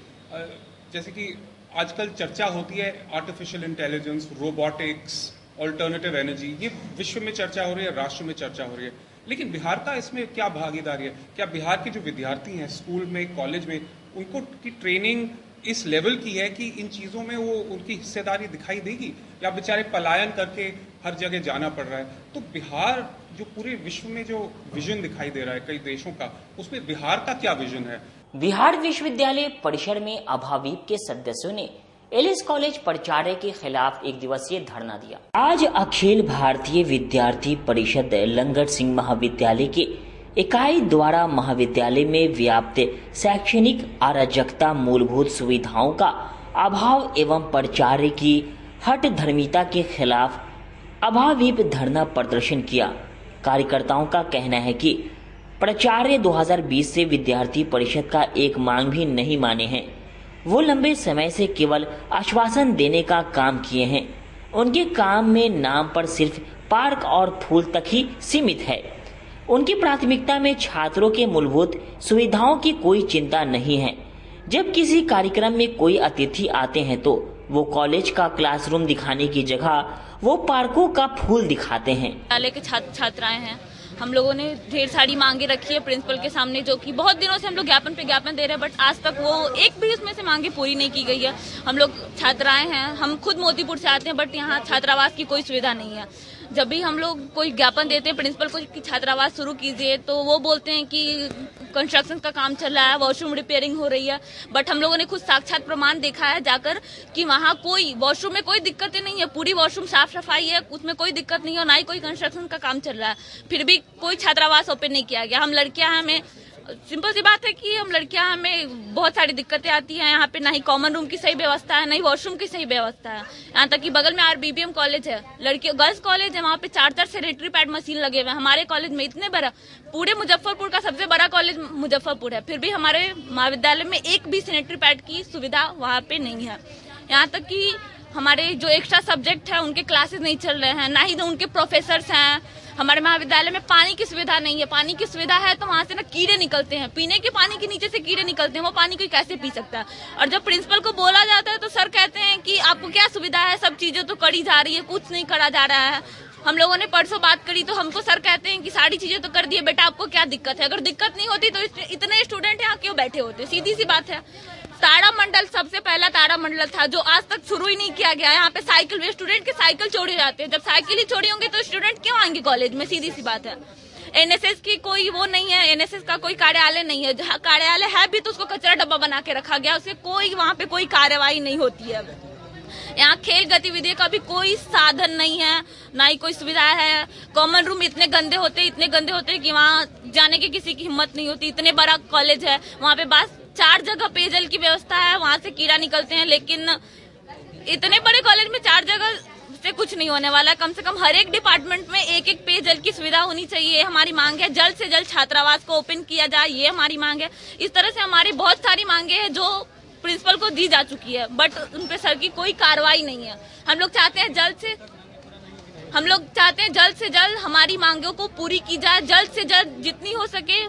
जैसे कि आजकल चर्चा होती है artificial intelligence, robotics, alternative energy, ये विश्व में चर्चा हो रही है, राष्ट्र में चर्चा हो रही है, लेकिन बिहार का इसमें क्या भागीदारी है? क्या बिहार के जो विद्यार्थी हैं स्कूल में, कॉलेज में, उनको की ट्रेनिंग इस लेवल की है कि इन चीज़ों में वो उनकी हिस्सेदारी दिखाई देगी, या बेचारे पलायन करके हर जगह जाना पड़ रहा है? तो बिहार जो पूरे विश्व में जो विजन दिखाई दे रहा है कई देशों का, उसमें बिहार का क्या विजन है? बिहार विश्वविद्यालय परिसर में अभावीप के सदस्यों ने एलिस कॉलेज प्राचार्य के खिलाफ एक दिवसीय धरना दिया। आज अखिल भारतीय विद्यार्थी परिषद लंगट सिंह महाविद्यालय के इकाई द्वारा महाविद्यालय में व्याप्त शैक्षणिक अराजकता, मूलभूत सुविधाओं का अभाव एवं प्राचार्य की हठ धर्मिता के खिलाफ अभावीप धरना प्रदर्शन किया। कार्यकर्ताओं का कहना है कि प्राचार्य 2020 से विद्यार्थी परिषद का एक मांग भी नहीं माने हैं। वो लंबे समय से केवल आश्वासन देने का काम किए हैं। उनके काम में नाम पर सिर्फ पार्क और फूल तक ही सीमित है। उनकी प्राथमिकता में छात्रों के मूलभूत सुविधाओं की कोई चिंता नहीं है। जब किसी कार्यक्रम में कोई अतिथि आते हैं तो वो कॉलेज का क्लासरूम दिखाने की जगह वो पार्कों का फूल दिखाते हैं। विद्यालय के छात्र छात्राएं हैं, हम लोगों ने ढेर सारी मांगे रखी है प्रिंसिपल के सामने, जो कि बहुत दिनों से हम लोग ज्ञापन पे ज्ञापन दे रहे हैं, बट आज तक वो एक भी उसमें से मांगे पूरी नहीं की गई है। हम लोग छात्राएं हैं, हम खुद मोतीपुर से आते हैं, बट यहाँ छात्रावास की कोई सुविधा नहीं है। जब भी हम लोग कोई ज्ञापन देते हैं प्रिंसिपल को कि छात्रावास शुरू कीजिए, तो वो बोलते हैं कि कंस्ट्रक्शन का काम चल रहा है, वॉशरूम रिपेयरिंग हो रही है, बट हम लोगों ने खुद साक्षात प्रमाण देखा है जाकर कि वहाँ कोई वॉशरूम में कोई दिक्कतें नहीं है, पूरी वॉशरूम साफ सफाई है, उसमें कोई दिक्कत नहीं है, ना ही कोई कंस्ट्रक्शन का काम चल रहा है, फिर भी कोई छात्रावास ओपन नहीं किया गया। हम लड़कियां हैं, हमें सिंपल सी बात है कि हम लड़कियां, हमें बहुत सारी दिक्कतें आती हैं। यहाँ पे ना ही कॉमन रूम की सही व्यवस्था है, ना ही वॉशरूम की सही व्यवस्था है। यहाँ तक कि बगल में RBBM कॉलेज है, लड़कियों गर्ल्स कॉलेज है, वहाँ पे 4 सैनिटरी पैड मशीन लगे हुए हैं। हमारे कॉलेज में इतने बड़ा, पूरे मुजफ्फरपुर का सबसे बड़ा कॉलेज मुजफ्फरपुर है, फिर भी हमारे महाविद्यालय में एक भी सैनिटरी पैड की सुविधा वहाँ पे नहीं है। यहाँ तक कि हमारे जो एक्स्ट्रा सब्जेक्ट है उनके क्लासेस नहीं चल रहे हैं, ना ही उनके प्रोफेसर्स हैं। हमारे महाविद्यालय में पानी की सुविधा नहीं है, पानी की सुविधा है तो वहाँ से ना कीड़े निकलते हैं, पीने के पानी के नीचे से कीड़े निकलते हैं, वो पानी कोई कैसे पी सकता है। और जब प्रिंसिपल को बोला जाता है तो सर कहते हैं कि आपको क्या सुविधा है, सब चीजें तो करी जा रही है, कुछ नहीं करा जा रहा है। हम लोगों ने परसों बात करी तो हमको सर कहते हैं कि सारी चीजें तो कर दी है, बेटा आपको क्या दिक्कत है, अगर दिक्कत नहीं होती तो इतने स्टूडेंट यहाँ क्यों बैठे होते, सीधी सी बात है। तारा मंडल सबसे पहला तारा मंडल था जो आज तक शुरू ही नहीं किया गया। यहाँ पे साइकिल, स्टूडेंट के साइकिल चोरी हो जाते हैं, जब साइकिल ही चोरी होंगे तो स्टूडेंट क्यों आएंगे कॉलेज में, सीधी सी बात है। NSS की कोई वो नहीं है, NSS का कोई कार्यालय नहीं है, जहाँ कार्यालय है भी तो उसको कचरा डब्बा बना के रखा गया, उससे कोई वहाँ पे कोई कार्यवाही नहीं होती है। यहाँ खेल गतिविधि का भी कोई साधन नहीं है, ना ही कोई सुविधा है। कॉमन रूम इतने गंदे होते कि वहाँ जाने की किसी की हिम्मत नहीं होती। इतने बड़ा कॉलेज है, वहाँ पे बस 4 जगह पेयजल की व्यवस्था है, वहाँ से कीड़ा निकलते हैं, लेकिन इतने बड़े कॉलेज में 4 जगह से कुछ नहीं होने वाला। कम से कम हर एक डिपार्टमेंट में एक पेयजल की सुविधा होनी चाहिए, हमारी मांग है। जल्द से जल्द छात्रावास को ओपन किया जाए, ये हमारी मांग है। इस तरह से हमारी बहुत सारी मांगे हैं जो प्रिंसिपल को दी जा चुकी है, बट उन पे सर की कोई कार्रवाई नहीं है। हम लोग चाहते हैं जल्द से जल्द हमारी मांगों को पूरी की जाए, जल्द से जल्द जितनी हो सके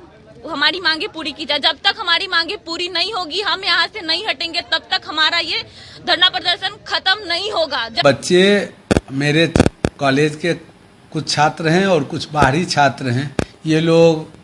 हमारी मांगे पूरी की जाए। जब तक हमारी मांगे पूरी नहीं होगी, हम यहाँ से नहीं हटेंगे, तब तक हमारा ये धरना प्रदर्शन खत्म नहीं होगा। बच्चे मेरे कॉलेज के कुछ छात्र हैं और कुछ बाहरी छात्र हैं, ये लोग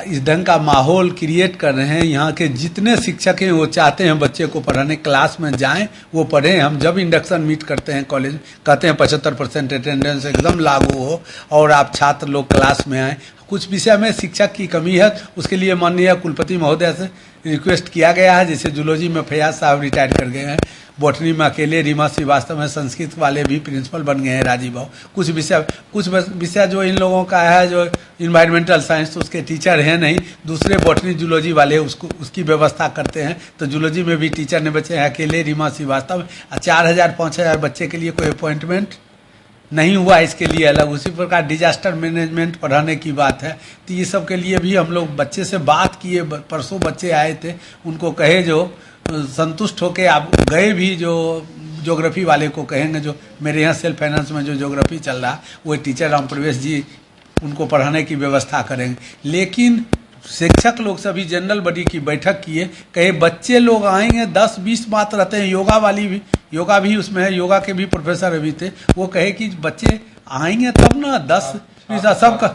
इस ढंग का माहौल क्रिएट कर रहे हैं। यहाँ के जितने शिक्षक हैं वो चाहते हैं बच्चे को पढ़ाने क्लास में जाएं, वो पढ़ें। हम जब इंडक्शन मीट करते हैं कॉलेज, कहते हैं 75% अटेंडेंस एकदम लागू हो और आप छात्र लोग क्लास में आएँ। कुछ विषय में शिक्षक की कमी है, उसके लिए माननीय कुलपति महोदय से रिक्वेस्ट किया गया है। जैसे जूलॉजी में फैयाज साहब रिटायर कर गए हैं, बॉटनी में अकेले रीमा श्रीवास्तव में, संस्कृत वाले भी प्रिंसिपल बन गए हैं राजीव भाव। कुछ विषय जो इन लोगों का है, जो इन्वायरमेंटल साइंस, तो उसके टीचर हैं नहीं, दूसरे बॉटनी जूलॉजी वाले उसकी व्यवस्था करते हैं। तो जूलॉजी में भी टीचर ने बचे हैं अकेले रीमा श्रीवास्तव। 4000-5000 बच्चे के लिए कोई अपॉइंटमेंट नहीं हुआ, इसके लिए अलग। उसी प्रकार डिजास्टर मैनेजमेंट पढ़ाने की बात है, तो ये सब के लिए भी हम लोग बच्चे से बात किए। परसों बच्चे आए थे, उनको कहे जो संतुष्ट होके आप गए भी, जो ज्योग्राफी वाले को कहेंगे, जो मेरे यहाँ सेल्फ फाइनेंस में जो ज्योग्राफी चल रहा है, वो टीचर राम प्रवेश जी उनको पढ़ाने की व्यवस्था करेंगे। लेकिन शिक्षक लोग सभी जनरल बॉडी की बैठक किए, कहे बच्चे लोग आएंगे 10-20 बात रहते हैं। योगा भी उसमें है, योगा के भी प्रोफेसर अभी थे, वो कहे कि बच्चे आएंगे तब ना 10-20 सबका।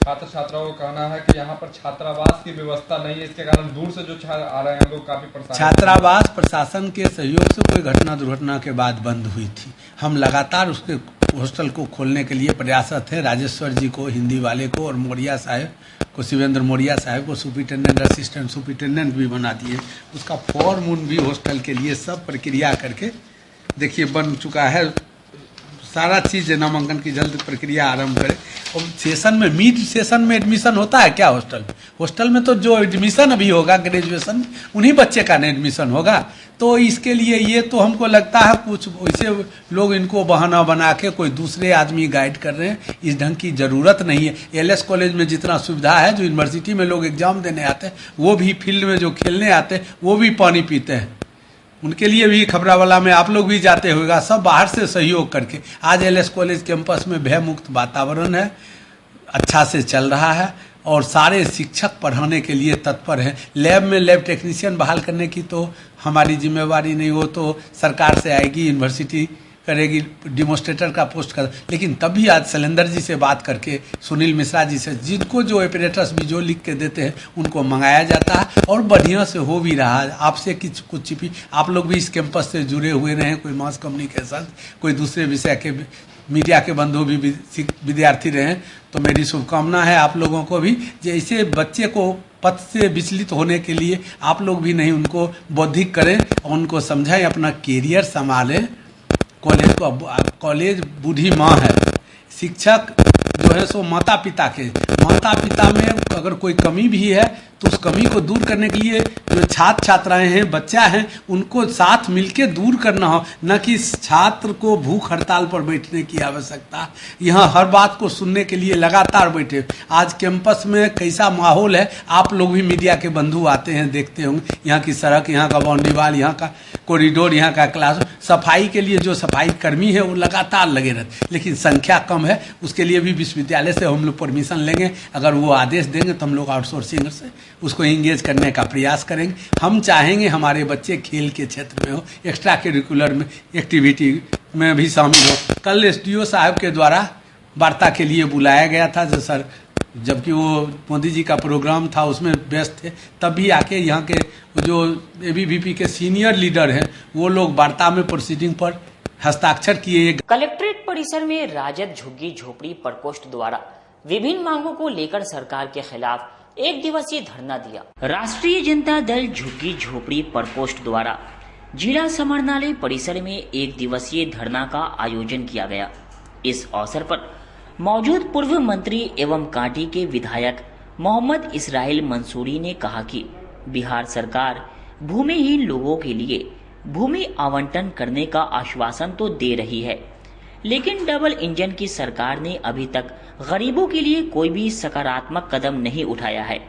छात्र छात्राओं का कहना है कि यहाँ पर छात्रावास की व्यवस्था नहीं है, इसके कारण दूर से जो छात्र आ रहे हैं लोग काफी परेशान। छात्रावास प्रशासन के सहयोग से कोई घटना दुर्घटना के बाद बंद हुई थी। हम लगातार उसके हॉस्टल को खोलने के लिए प्रयासरत हैं। राजेश्वर जी को, हिंदी वाले को, और मौर्या साहब को, शिवेंद्र मौर्या साहब को सुपरिटेंडेंट, असिस्टेंट सुपरिटेंडेंट भी बना दिए। उसका फॉर्म उन भी हॉस्टल के लिए सब प्रक्रिया करके देखिए बन चुका है। सारा चीज नामांकन की जल्द प्रक्रिया आरंभ करें। और सेशन में, मिड सेशन में एडमिशन होता है क्या हॉस्टल में तो जो एडमिशन अभी होगा ग्रेजुएशन, उन्हीं बच्चे का एडमिशन होगा। तो इसके लिए ये तो हमको लगता है कुछ वैसे लोग इनको बहाना बना के कोई दूसरे आदमी गाइड कर रहे हैं। इस ढंग की जरूरत नहीं है। LS कॉलेज में जितना सुविधा है, जो यूनिवर्सिटी में लोग एग्जाम देने आते हैं, वो भी फील्ड में जो खेलने आते हैं वो भी पानी पीते हैं। उनके लिए भी खबरावाला में आप लोग भी जाते होगा, सब बाहर से सहयोग करके। आज LS कॉलेज कैंपस में भय मुक्त वातावरण है। अच्छा से चल रहा है और सारे शिक्षक पढ़ाने के लिए तत्पर हैं। लैब में लैब टेक्नीशियन बहाल करने की तो हमारी जिम्मेवारी नहीं, वो तो सरकार से आएगी, यूनिवर्सिटी करेगी, डिमोस्ट्रेटर का पोस्ट कर। लेकिन तभी आज शैलेंद्र जी से बात करके, सुनील मिश्रा जी से, जिनको जो ऑपरेटर्स भी जो लिख के देते हैं उनको मंगाया जाता है और बढ़िया से हो भी रहा है। आपसे कुछ छिपी, आप लोग भी इस कैंपस से जुड़े हुए रहे, कोई मास कम्युनिकेशन, कोई दूसरे विषय के मीडिया के बंधु भी विद्यार्थी रहे, तो मेरी शुभकामना है आप लोगों को भी, जैसे बच्चे को पथ से विचलित होने के लिए आप लोग भी नहीं उनको बौद्धिक करें और उनको समझाएं, अपना कैरियर संभालें। कॉलेज बूढ़ी माँ है, शिक्षक जो है सो माता पिता में अगर कोई कमी भी है तो उस कमी को दूर करने के लिए जो छात्र छात्राएं हैं, बच्चा हैं, उनको साथ मिलके दूर करना हो, न कि छात्र को भूख हड़ताल पर बैठने की आवश्यकता। यहाँ हर बात को सुनने के लिए लगातार बैठे। आज कैंपस में कैसा माहौल है, आप लोग भी मीडिया के बंधु आते हैं, देखते होंगे यहाँ की सड़क, यहाँ का बाउंड्री वाल, यहाँ का कॉरिडोर, यहाँ का क्लास, सफाई के लिए जो सफाई कर्मी है वो लगातार लगे रहते, लेकिन संख्या कम है। उसके लिए भी विश्वविद्यालय से हम लोग परमिशन लेंगे, अगर वो आदेश देंगे तो हम लोग आउटसोर्सिंग से उसको एंगेज करने का प्रयास करेंगे। हम चाहेंगे हमारे बच्चे खेल के क्षेत्र में हो, एक्स्ट्रा करिकुलर में एक्टिविटी में भी शामिल हो। कल एसडीओ साहब के द्वारा वार्ता के लिए बुलाया गया था, जो सर जबकि वो मोदी जी का प्रोग्राम था उसमें व्यस्त थे, तभी आके यहाँ के जो एबीवीपी के सीनियर लीडर हैं वो लोग वार्ता में प्रोसीडिंग पर हस्ताक्षर किए। कलेक्ट्रेट परिसर में राजद झुग्गी झोपड़ी प्रकोष्ठ द्वारा विभिन्न मांगों को लेकर सरकार के खिलाफ एक दिवसीय धरना दिया। राष्ट्रीय जनता दल झुग्गी झोपड़ी प्रकोष्ठ द्वारा जिला समाहरणालय परिसर में एक दिवसीय धरना का आयोजन किया गया। इस अवसर पर मौजूद पूर्व मंत्री एवं कांटी के विधायक मोहम्मद इसराइल मंसूरी ने कहा कि बिहार सरकार भूमिहीन लोगों के लिए भूमि आवंटन करने का आश्वासन तो दे रही है, लेकिन डबल इंजन की सरकार ने अभी तक गरीबों के लिए कोई भी सकारात्मक कदम नहीं उठाया है।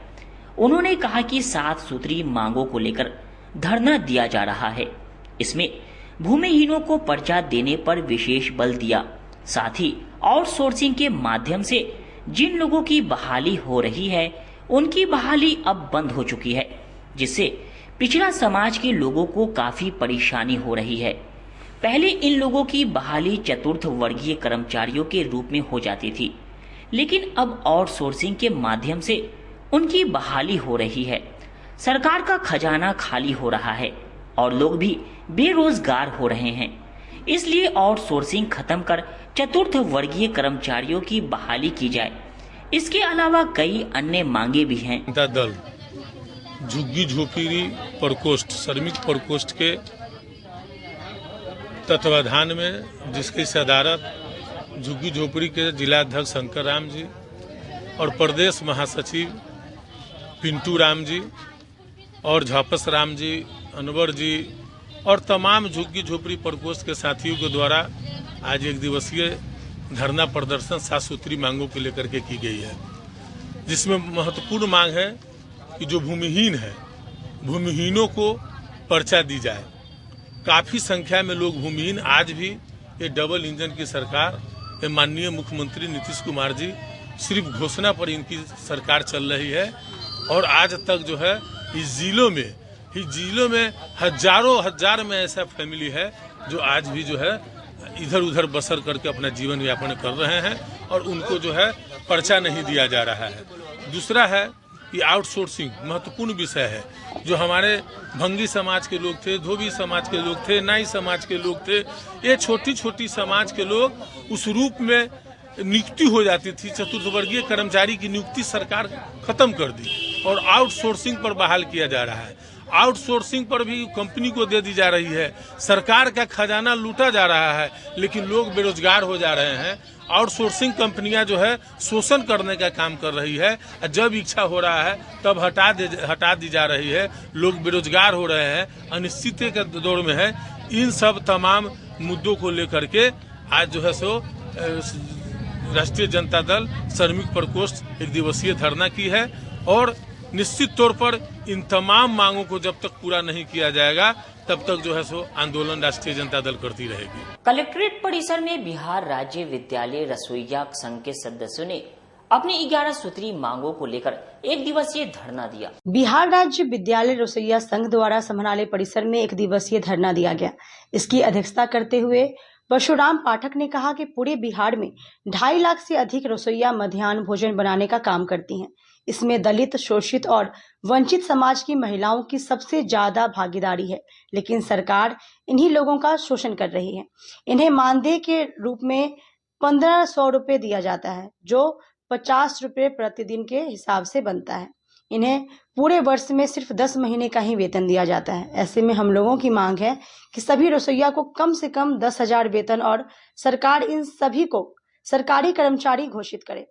उन्होंने कहा कि 7 सूत्री मांगों को लेकर धरना दिया जा रहा है। इसमें भूमिहीनों को पर्चा देने पर विशेष बल दिया, साथ ही आउटसोर्सिंग के माध्यम से जिन लोगों की बहाली हो रही है उनकी बहाली अब बंद हो चुकी है, जिससे पिछड़ा समाज के लोगों को काफी परेशानी हो रही है। पहले इन लोगों की बहाली चतुर्थ वर्गीय कर्मचारियों के रूप में हो जाती थी, लेकिन अब आउटसोर्सिंग के माध्यम से उनकी बहाली हो रही है। सरकार का खजाना खाली हो रहा है और लोग भी बेरोजगार हो रहे हैं। इसलिए आउटसोर्सिंग खत्म कर चतुर्थ वर्गीय कर्मचारियों की बहाली की जाए। इसके अलावा कई अन्य मांगे भी हैं। जनता दल झुग्गी झोपड़ी प्रकोष्ठ, श्रमिक प्रकोष्ठ के तत्वाधान में, जिसकी सदारत झुग्गी झोपड़ी के जिलाध्यक्ष शंकर राम जी और प्रदेश महासचिव पिंटू राम जी और झापस राम जी, अनवर जी और तमाम झुग्गी झोपड़ी प्रकोष्ठ के साथियों के द्वारा आज एक दिवसीय धरना प्रदर्शन 7 सूत्री मांगों को लेकर के की गई है, जिसमें महत्वपूर्ण मांग है कि जो भूमिहीन है, भूमिहीनों को पर्चा दी जाए। काफी संख्या में लोग भूमिहीन आज भी ये डबल इंजन की सरकार, ये माननीय मुख्यमंत्री नीतीश कुमार जी सिर्फ घोषणा पर इनकी सरकार चल रही है और आज तक जो है इस जिलों में हजार में ऐसा फैमिली है जो आज भी जो है इधर उधर बसर करके अपना जीवन यापन कर रहे हैं और उनको जो है पर्चा नहीं दिया जा रहा है। दूसरा है कि आउटसोर्सिंग महत्वपूर्ण विषय है। जो हमारे भंगी समाज के लोग थे, धोबी समाज के लोग थे, नाई समाज के लोग थे, ये छोटी छोटी समाज के लोग उस रूप में नियुक्ति हो जाती थी। चतुर्थ वर्गीय कर्मचारी की नियुक्ति सरकार खत्म कर दी और आउटसोर्सिंग पर बहाल किया जा रहा है। आउटसोर्सिंग पर भी कंपनी को दे दी जा रही है। सरकार का खजाना लूटा जा रहा है, लेकिन लोग बेरोजगार हो जा रहे हैं। आउटसोर्सिंग कंपनियां जो है शोषण करने का काम कर रही है। जब इच्छा हो रहा है तब हटा दी जा रही है। लोग बेरोजगार हो रहे हैं, अनिश्चितता के दौर में है। इन सब तमाम मुद्दों को लेकर के आज जो है सो राष्ट्रीय जनता दल श्रमिक प्रकोष्ठ एक दिवसीय धरना की है और निश्चित तौर पर इन तमाम मांगों को जब तक पूरा नहीं किया जाएगा तब तक जो है सो आंदोलन राष्ट्रीय जनता दल करती रहेगी। कलेक्ट्रेट परिसर में बिहार राज्य विद्यालय रसोइया संघ के सदस्यों ने अपनी 11 सूत्री मांगों को लेकर 1 दिवसीय धरना दिया। बिहार राज्य विद्यालय रसोइया संघ द्वारा समाहरणालय परिसर में 1 दिवसीय धरना दिया गया। इसकी अध्यक्षता करते हुए परशुराम पाठक ने कहा कि पूरे बिहार में 2.5 लाख से अधिक रसोइया मध्याह्न भोजन बनाने का काम करती हैं। इसमें दलित, शोषित और वंचित समाज की महिलाओं की सबसे ज्यादा भागीदारी है, लेकिन सरकार इन्हीं लोगों का शोषण कर रही है। इन्हें मानदेय के रूप में 1500 रुपए दिया जाता है, जो 50 रुपए प्रतिदिन के हिसाब से बनता है। इन्हें पूरे वर्ष में सिर्फ 10 महीने का ही वेतन दिया जाता है। ऐसे में हम लोगों की मांग है कि सभी रसोइया को कम से कम 10,000 वेतन और सरकार इन सभी को सरकारी कर्मचारी घोषित करे।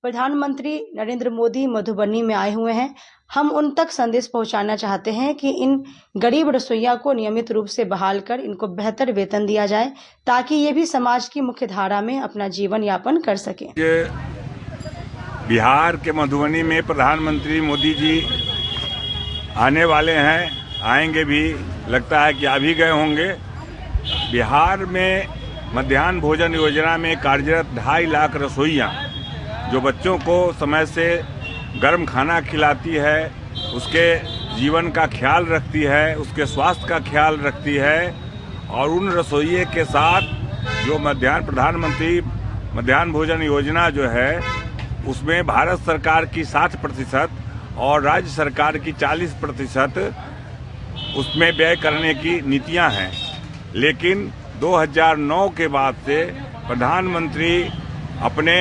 प्रधानमंत्री नरेंद्र मोदी मधुबनी में आए हुए हैं। हम उन तक संदेश पहुंचाना चाहते हैं कि इन गरीब रसोइया को नियमित रूप से बहाल कर इनको बेहतर वेतन दिया जाए, ताकि ये भी समाज की मुख्य धारा में अपना जीवन यापन कर सकें। बिहार के मधुबनी में प्रधानमंत्री मोदी जी आने वाले हैं, आएंगे भी, लगता है कि आ भी गए होंगे। बिहार में मध्याह्न भोजन योजना में कार्यरत 2.5 लाख रसोइयाँ जो बच्चों को समय से गर्म खाना खिलाती है, उसके जीवन का ख्याल रखती है, उसके स्वास्थ्य का ख्याल रखती है, और उन रसोइये के साथ जो प्रधानमंत्री मध्याह्न भोजन योजना जो है उसमें भारत सरकार की 60% और राज्य सरकार की 40% उसमें व्यय करने की नीतियां हैं। लेकिन 2009 के बाद से प्रधानमंत्री अपने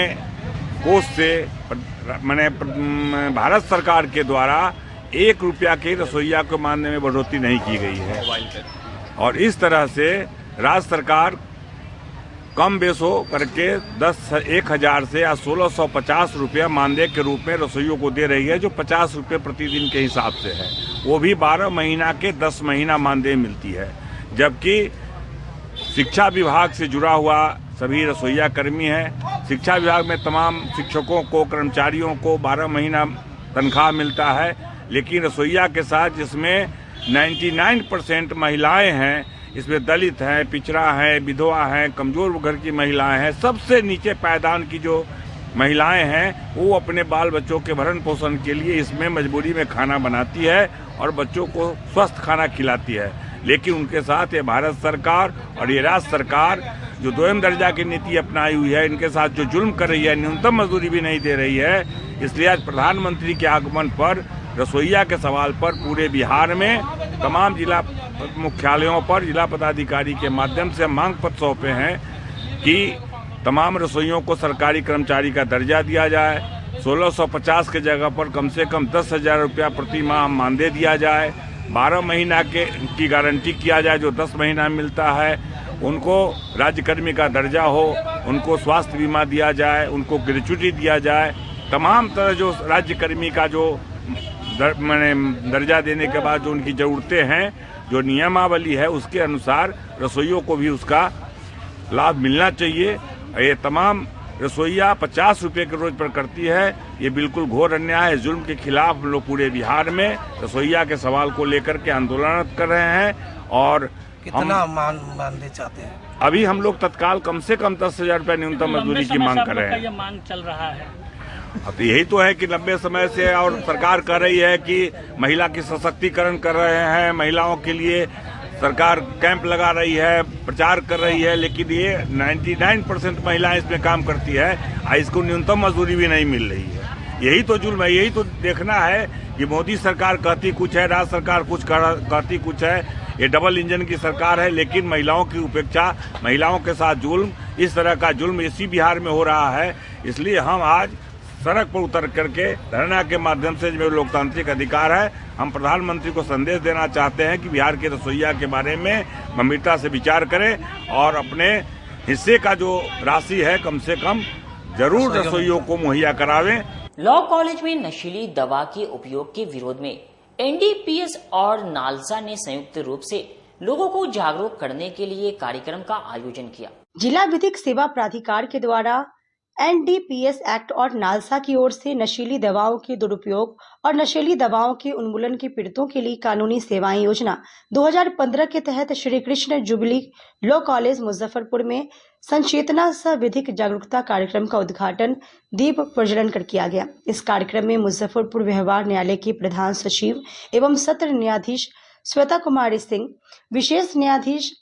कोष से मैंने भारत सरकार के द्वारा 1 रुपया के रसोइया को मानने में बढ़ोतरी नहीं की गई है, और इस तरह से राज्य सरकार कम बेसो करके 1,000 से या 1,650 रुपया मानदेय के रूप में रसोइयों को दे रही है, जो 50 रुपये प्रतिदिन के हिसाब से है। वो भी 12 महीना के 10 महीना मानदेय मिलती है। जबकि शिक्षा विभाग से जुड़ा हुआ सभी रसोइया कर्मी हैं। शिक्षा विभाग में तमाम शिक्षकों को, कर्मचारियों को 12 महीना तनख्वाह मिलता है, लेकिन रसोइया के साथ जिसमें 99% महिलाएं हैं, इसमें दलित हैं, पिछड़ा है, विधवा हैं, कमजोर घर की महिलाएं हैं, सबसे नीचे पायदान की जो महिलाएं हैं वो अपने बाल बच्चों के भरण पोषण के लिए इसमें मजबूरी में खाना बनाती है और बच्चों को स्वस्थ खाना खिलाती है। लेकिन उनके साथ ये भारत सरकार और ये राज्य सरकार जो 2म दर्जा की नीति अपनाई हुई है, इनके साथ जो जुल्म कर रही है, न्यूनतम मजदूरी भी नहीं दे रही है। इसलिए आज प्रधानमंत्री के आगमन पर रसोइया के सवाल पर पूरे बिहार में तमाम जिला मुख्यालयों पर जिला पदाधिकारी के माध्यम से मांग पत्र सौंपे हैं कि तमाम रसोइयों को सरकारी कर्मचारी का दर्जा दिया जाए। 1650 के जगह पर कम से कम 10,000 रुपया प्रति माह मानदेय दिया जाए। 12 महीना की गारंटी किया जाए, जो 10 महीना मिलता है। उनको राज्य कर्मी का दर्जा हो, उनको स्वास्थ्य बीमा दिया जाए, उनको ग्रेच्युटी दिया जाए। तमाम तरह जो राज्य कर्मी का जो दर्जा देने के बाद जो उनकी ज़रूरतें हैं, जो नियमावली है, उसके अनुसार रसोइयों को भी उसका लाभ मिलना चाहिए। ये तमाम रसोइया 50 रुपये के रोज पर करती है। ये बिल्कुल घोर अन्याय है। जुल्म के खिलाफ हम लोग पूरे बिहार में रसोइया के सवाल को लेकर के आंदोलन कर रहे हैं। और कितना मानदेय चाहते हैं? अभी हम लोग तत्काल कम से कम 10,000 रुपये न्यूनतम मजदूरी की मांग कर रहे हैं। ये मांग चल रहा है। अब यही तो है कि लंबे समय से और सरकार कर रही है कि महिला की सशक्तिकरण कर रहे हैं, महिलाओं के लिए सरकार कैंप लगा रही है, प्रचार कर रही है, लेकिन ये 99% महिलाएं इसमें काम करती है, इसको न्यूनतम मजदूरी भी नहीं मिल रही है। यही तो जुल्म है। यही तो देखना है कि मोदी सरकार कहती कुछ है, राज्य सरकार कुछ कहती कुछ है। ये डबल इंजन की सरकार है, लेकिन महिलाओं की उपेक्षा, महिलाओं के साथ जुल्म, इस तरह का जुल्म इसी बिहार में हो रहा है। इसलिए हम आज सड़क पर उतर करके धरना के माध्यम से जो लोकतांत्रिक अधिकार है, हम प्रधानमंत्री को संदेश देना चाहते हैं कि बिहार के रसोइया के बारे में गंभीरता से विचार करें और अपने हिस्से का जो राशि है कम से कम जरूर रसोइयों को मुहैया करावें। लॉ कॉलेज में नशीली दवा के उपयोग के विरोध में एनडीपीएस और नालसा ने संयुक्त रूप से लोगों को जागरूक करने के लिए कार्यक्रम का आयोजन किया। जिला विधिक सेवा प्राधिकार के द्वारा एनडीपीएस एक्ट और नालसा की ओर से नशीली दवाओं के दुरुपयोग और नशीली दवाओं के उन्मूलन के पीड़ितों के लिए कानूनी सेवाएं योजना 2015 के तहत Shri Krishna jubilee law college Muzaffarpur में संचेतना सह विधिक जागरूकता कार्यक्रम का उद्घाटन दीप प्रज्वलन कर किया गया। इस कार्यक्रम में मुजफ्फरपुर व्यवहार न्यायालय की प्रधान सचिव एवं सत्र न्यायाधीश श्वेता कुमारी सिंह, विशेष न्यायाधीश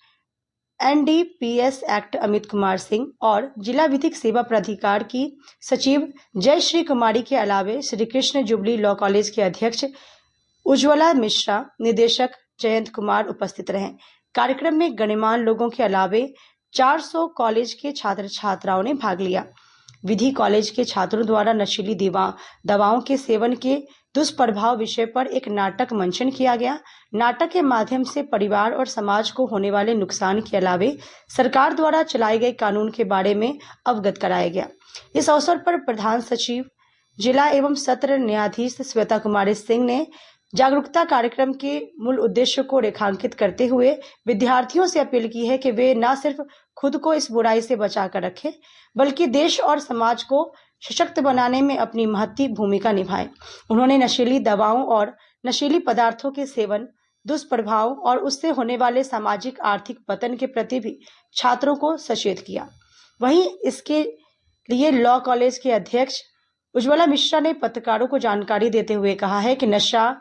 NDPS एक्ट अमित कुमार सिंह और जिला विधिक सेवा प्राधिकार की सचिव जय श्री कुमारी के अलावे Shri Krishna jubilee law college के अध्यक्ष उज्ज्वला मिश्रा, निदेशक जयंत कुमार उपस्थित रहे। कार्यक्रम में गणमान्य लोगों के अलावे 400 कॉलेज के छात्र छात्राओं ने भाग लिया। विधि कॉलेज के छात्रों द्वारा नशीली दवाओं के सेवन के दुष्प्रभाव विषय पर एक नाटक मंचन किया गया। नाटक के माध्यम से परिवार और समाज को होने वाले नुकसान के अलावे सरकार द्वारा चलाए गए कानून के बारे में अवगत कराया गया। इस अवसर पर प्रधान सचिव जिला एवं सत्र न्यायाधीश श्वेता कुमारी सिंह ने जागरूकता कार्यक्रम के मूल उद्देश्य को रेखांकित करते हुए विद्यार्थियों से अपील की है कि वे न सिर्फ खुद को इस बुराई से बचा कर रखें, बल्कि देश और समाज को सशक्त बनाने में अपनी महत्वपूर्ण भूमिका निभाएं। उन्होंने नशीली दवाओं और नशीली पदार्थों के सेवन, दुष्प्रभाव और उससे होने वाले सामाजिक आर्थिक पतन के प्रति भी छात्रों को सचेत किया। वहीं इसके लिए लॉ कॉलेज के अध्यक्ष उज्ज्वला मिश्रा ने पत्रकारों को जानकारी देते हुए कहा है कि नशा,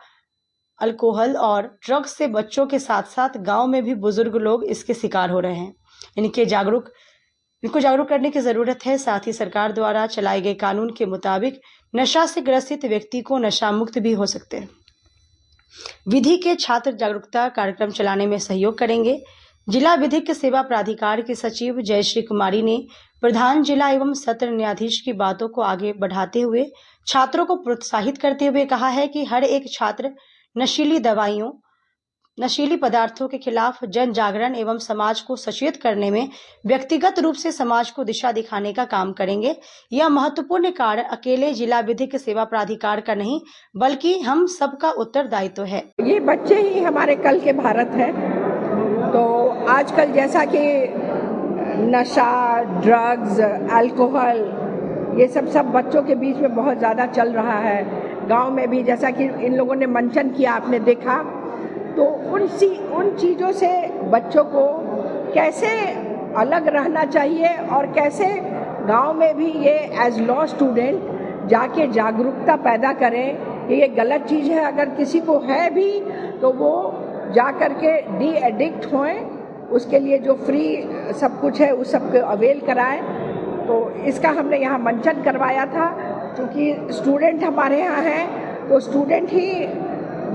अल्कोहल और ड्रग्स से बच्चों के साथ साथ गांव में भी बुजुर्ग लोग इसके शिकार हो रहे हैं। इनको जागरूक करने की जरूरत है। साथ ही सरकार द्वारा चलाए गए कानून के मुताबिक नशा से ग्रसित व्यक्ति को नशा मुक्त भी हो सकते हैं। विधि के छात्र जागरूकता कार्यक्रम चलाने में सहयोग करेंगे। जिला विधिक सेवा प्राधिकार के सचिव जयश्री कुमारी ने प्रधान जिला एवं सत्र न्यायाधीश की बातों को आगे बढ़ाते हुए छात्रों को प्रोत्साहित करते हुए कहा है कि हर एक छात्र नशीली दवाइयों, नशीली पदार्थों के खिलाफ जन जागरण एवं समाज को सचेत करने में व्यक्तिगत रूप से समाज को दिशा दिखाने का काम करेंगे। यह महत्वपूर्ण कार्य अकेले जिला विधिक सेवा प्राधिकार का नहीं, बल्कि हम सबका उत्तरदायित्व है। ये बच्चे ही हमारे कल के भारत है। तो आजकल जैसा कि नशा, ड्रग्स, अल्कोहल, ये सब बच्चों के बीच में बहुत ज़्यादा चल रहा है। गांव में भी जैसा कि इन लोगों ने मंचन किया, आपने देखा, तो उन चीज़ों से बच्चों को कैसे अलग रहना चाहिए और कैसे गांव में भी ये एज लॉ स्टूडेंट जाके जागरूकता पैदा करें कि ये गलत चीज़ है। अगर किसी को है भी तो वो जा कर के डी एडिक्ट होएं, उसके लिए जो फ्री सब कुछ है उस सब को अवेल कराएं। तो इसका हमने यहाँ मंचन करवाया था। क्योंकि स्टूडेंट हमारे यहाँ हैं तो स्टूडेंट ही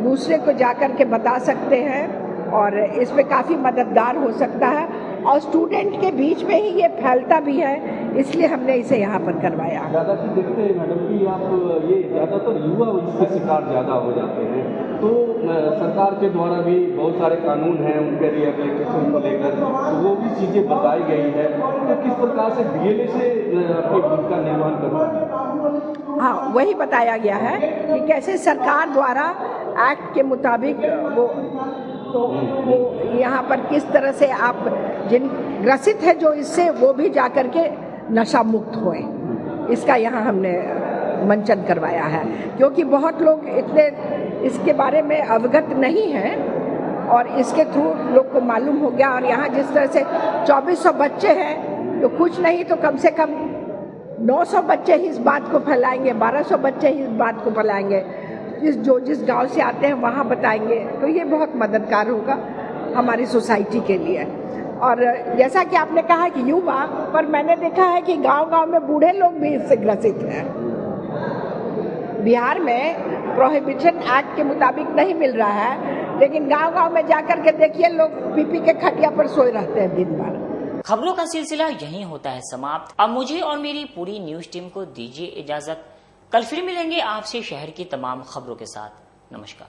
दूसरे को जाकर के बता सकते हैं और इसमें काफ़ी मददगार हो सकता है और स्टूडेंट के बीच में ही ये फैलता भी है, इसलिए हमने इसे यहाँ पर करवाया। ज़्यादातर देखते हैं मैडम कि आप ये ज़्यादातर युवा इसके शिकार ज़्यादा हो जाते हैं, तो सरकार के द्वारा भी बहुत सारे कानून हैं उनके रिहेबिलिटेशन को लेकर, तो वो भी चीज़ें बताई गई है। तो किस प्रकार से DLA से अपनी भूमिका निर्वहन करना है? हाँ, वही बताया गया है कि कैसे सरकार द्वारा एक्ट के मुताबिक वो यहाँ पर किस तरह से आप जिन ग्रसित है जो इससे, वो भी जाकर के नशा मुक्त होए, इसका यहाँ हमने मंचन करवाया है। क्योंकि बहुत लोग इतने इसके बारे में अवगत नहीं हैं और इसके थ्रू लोग को मालूम हो गया। और यहाँ जिस तरह से 2400 बच्चे हैं तो कुछ नहीं तो कम से कम 900 बच्चे ही इस बात को फैलाएंगे, 1200 बच्चे ही इस बात को फैलाएंगे, जिस गांव से आते हैं वहाँ बताएंगे। तो ये बहुत मददगार होगा हमारी सोसाइटी के लिए। और जैसा कि आपने कहा कि युवा, पर मैंने देखा है कि गांव-गांव में बूढ़े लोग भी इससे ग्रसित हैं। बिहार में प्रोहिबिशन एक्ट के मुताबिक नहीं मिल रहा है, लेकिन गांव-गांव में जाकर के देखिए लोग पीपी के खटिया पर सोए रहते हैं दिन भर। खबरों का सिलसिला यहीं होता है समाप्त। अब मुझे और मेरी पूरी न्यूज टीम को दीजिए इजाजत। कल फिर मिलेंगे आपसे शहर की तमाम खबरों के साथ। नमस्कार।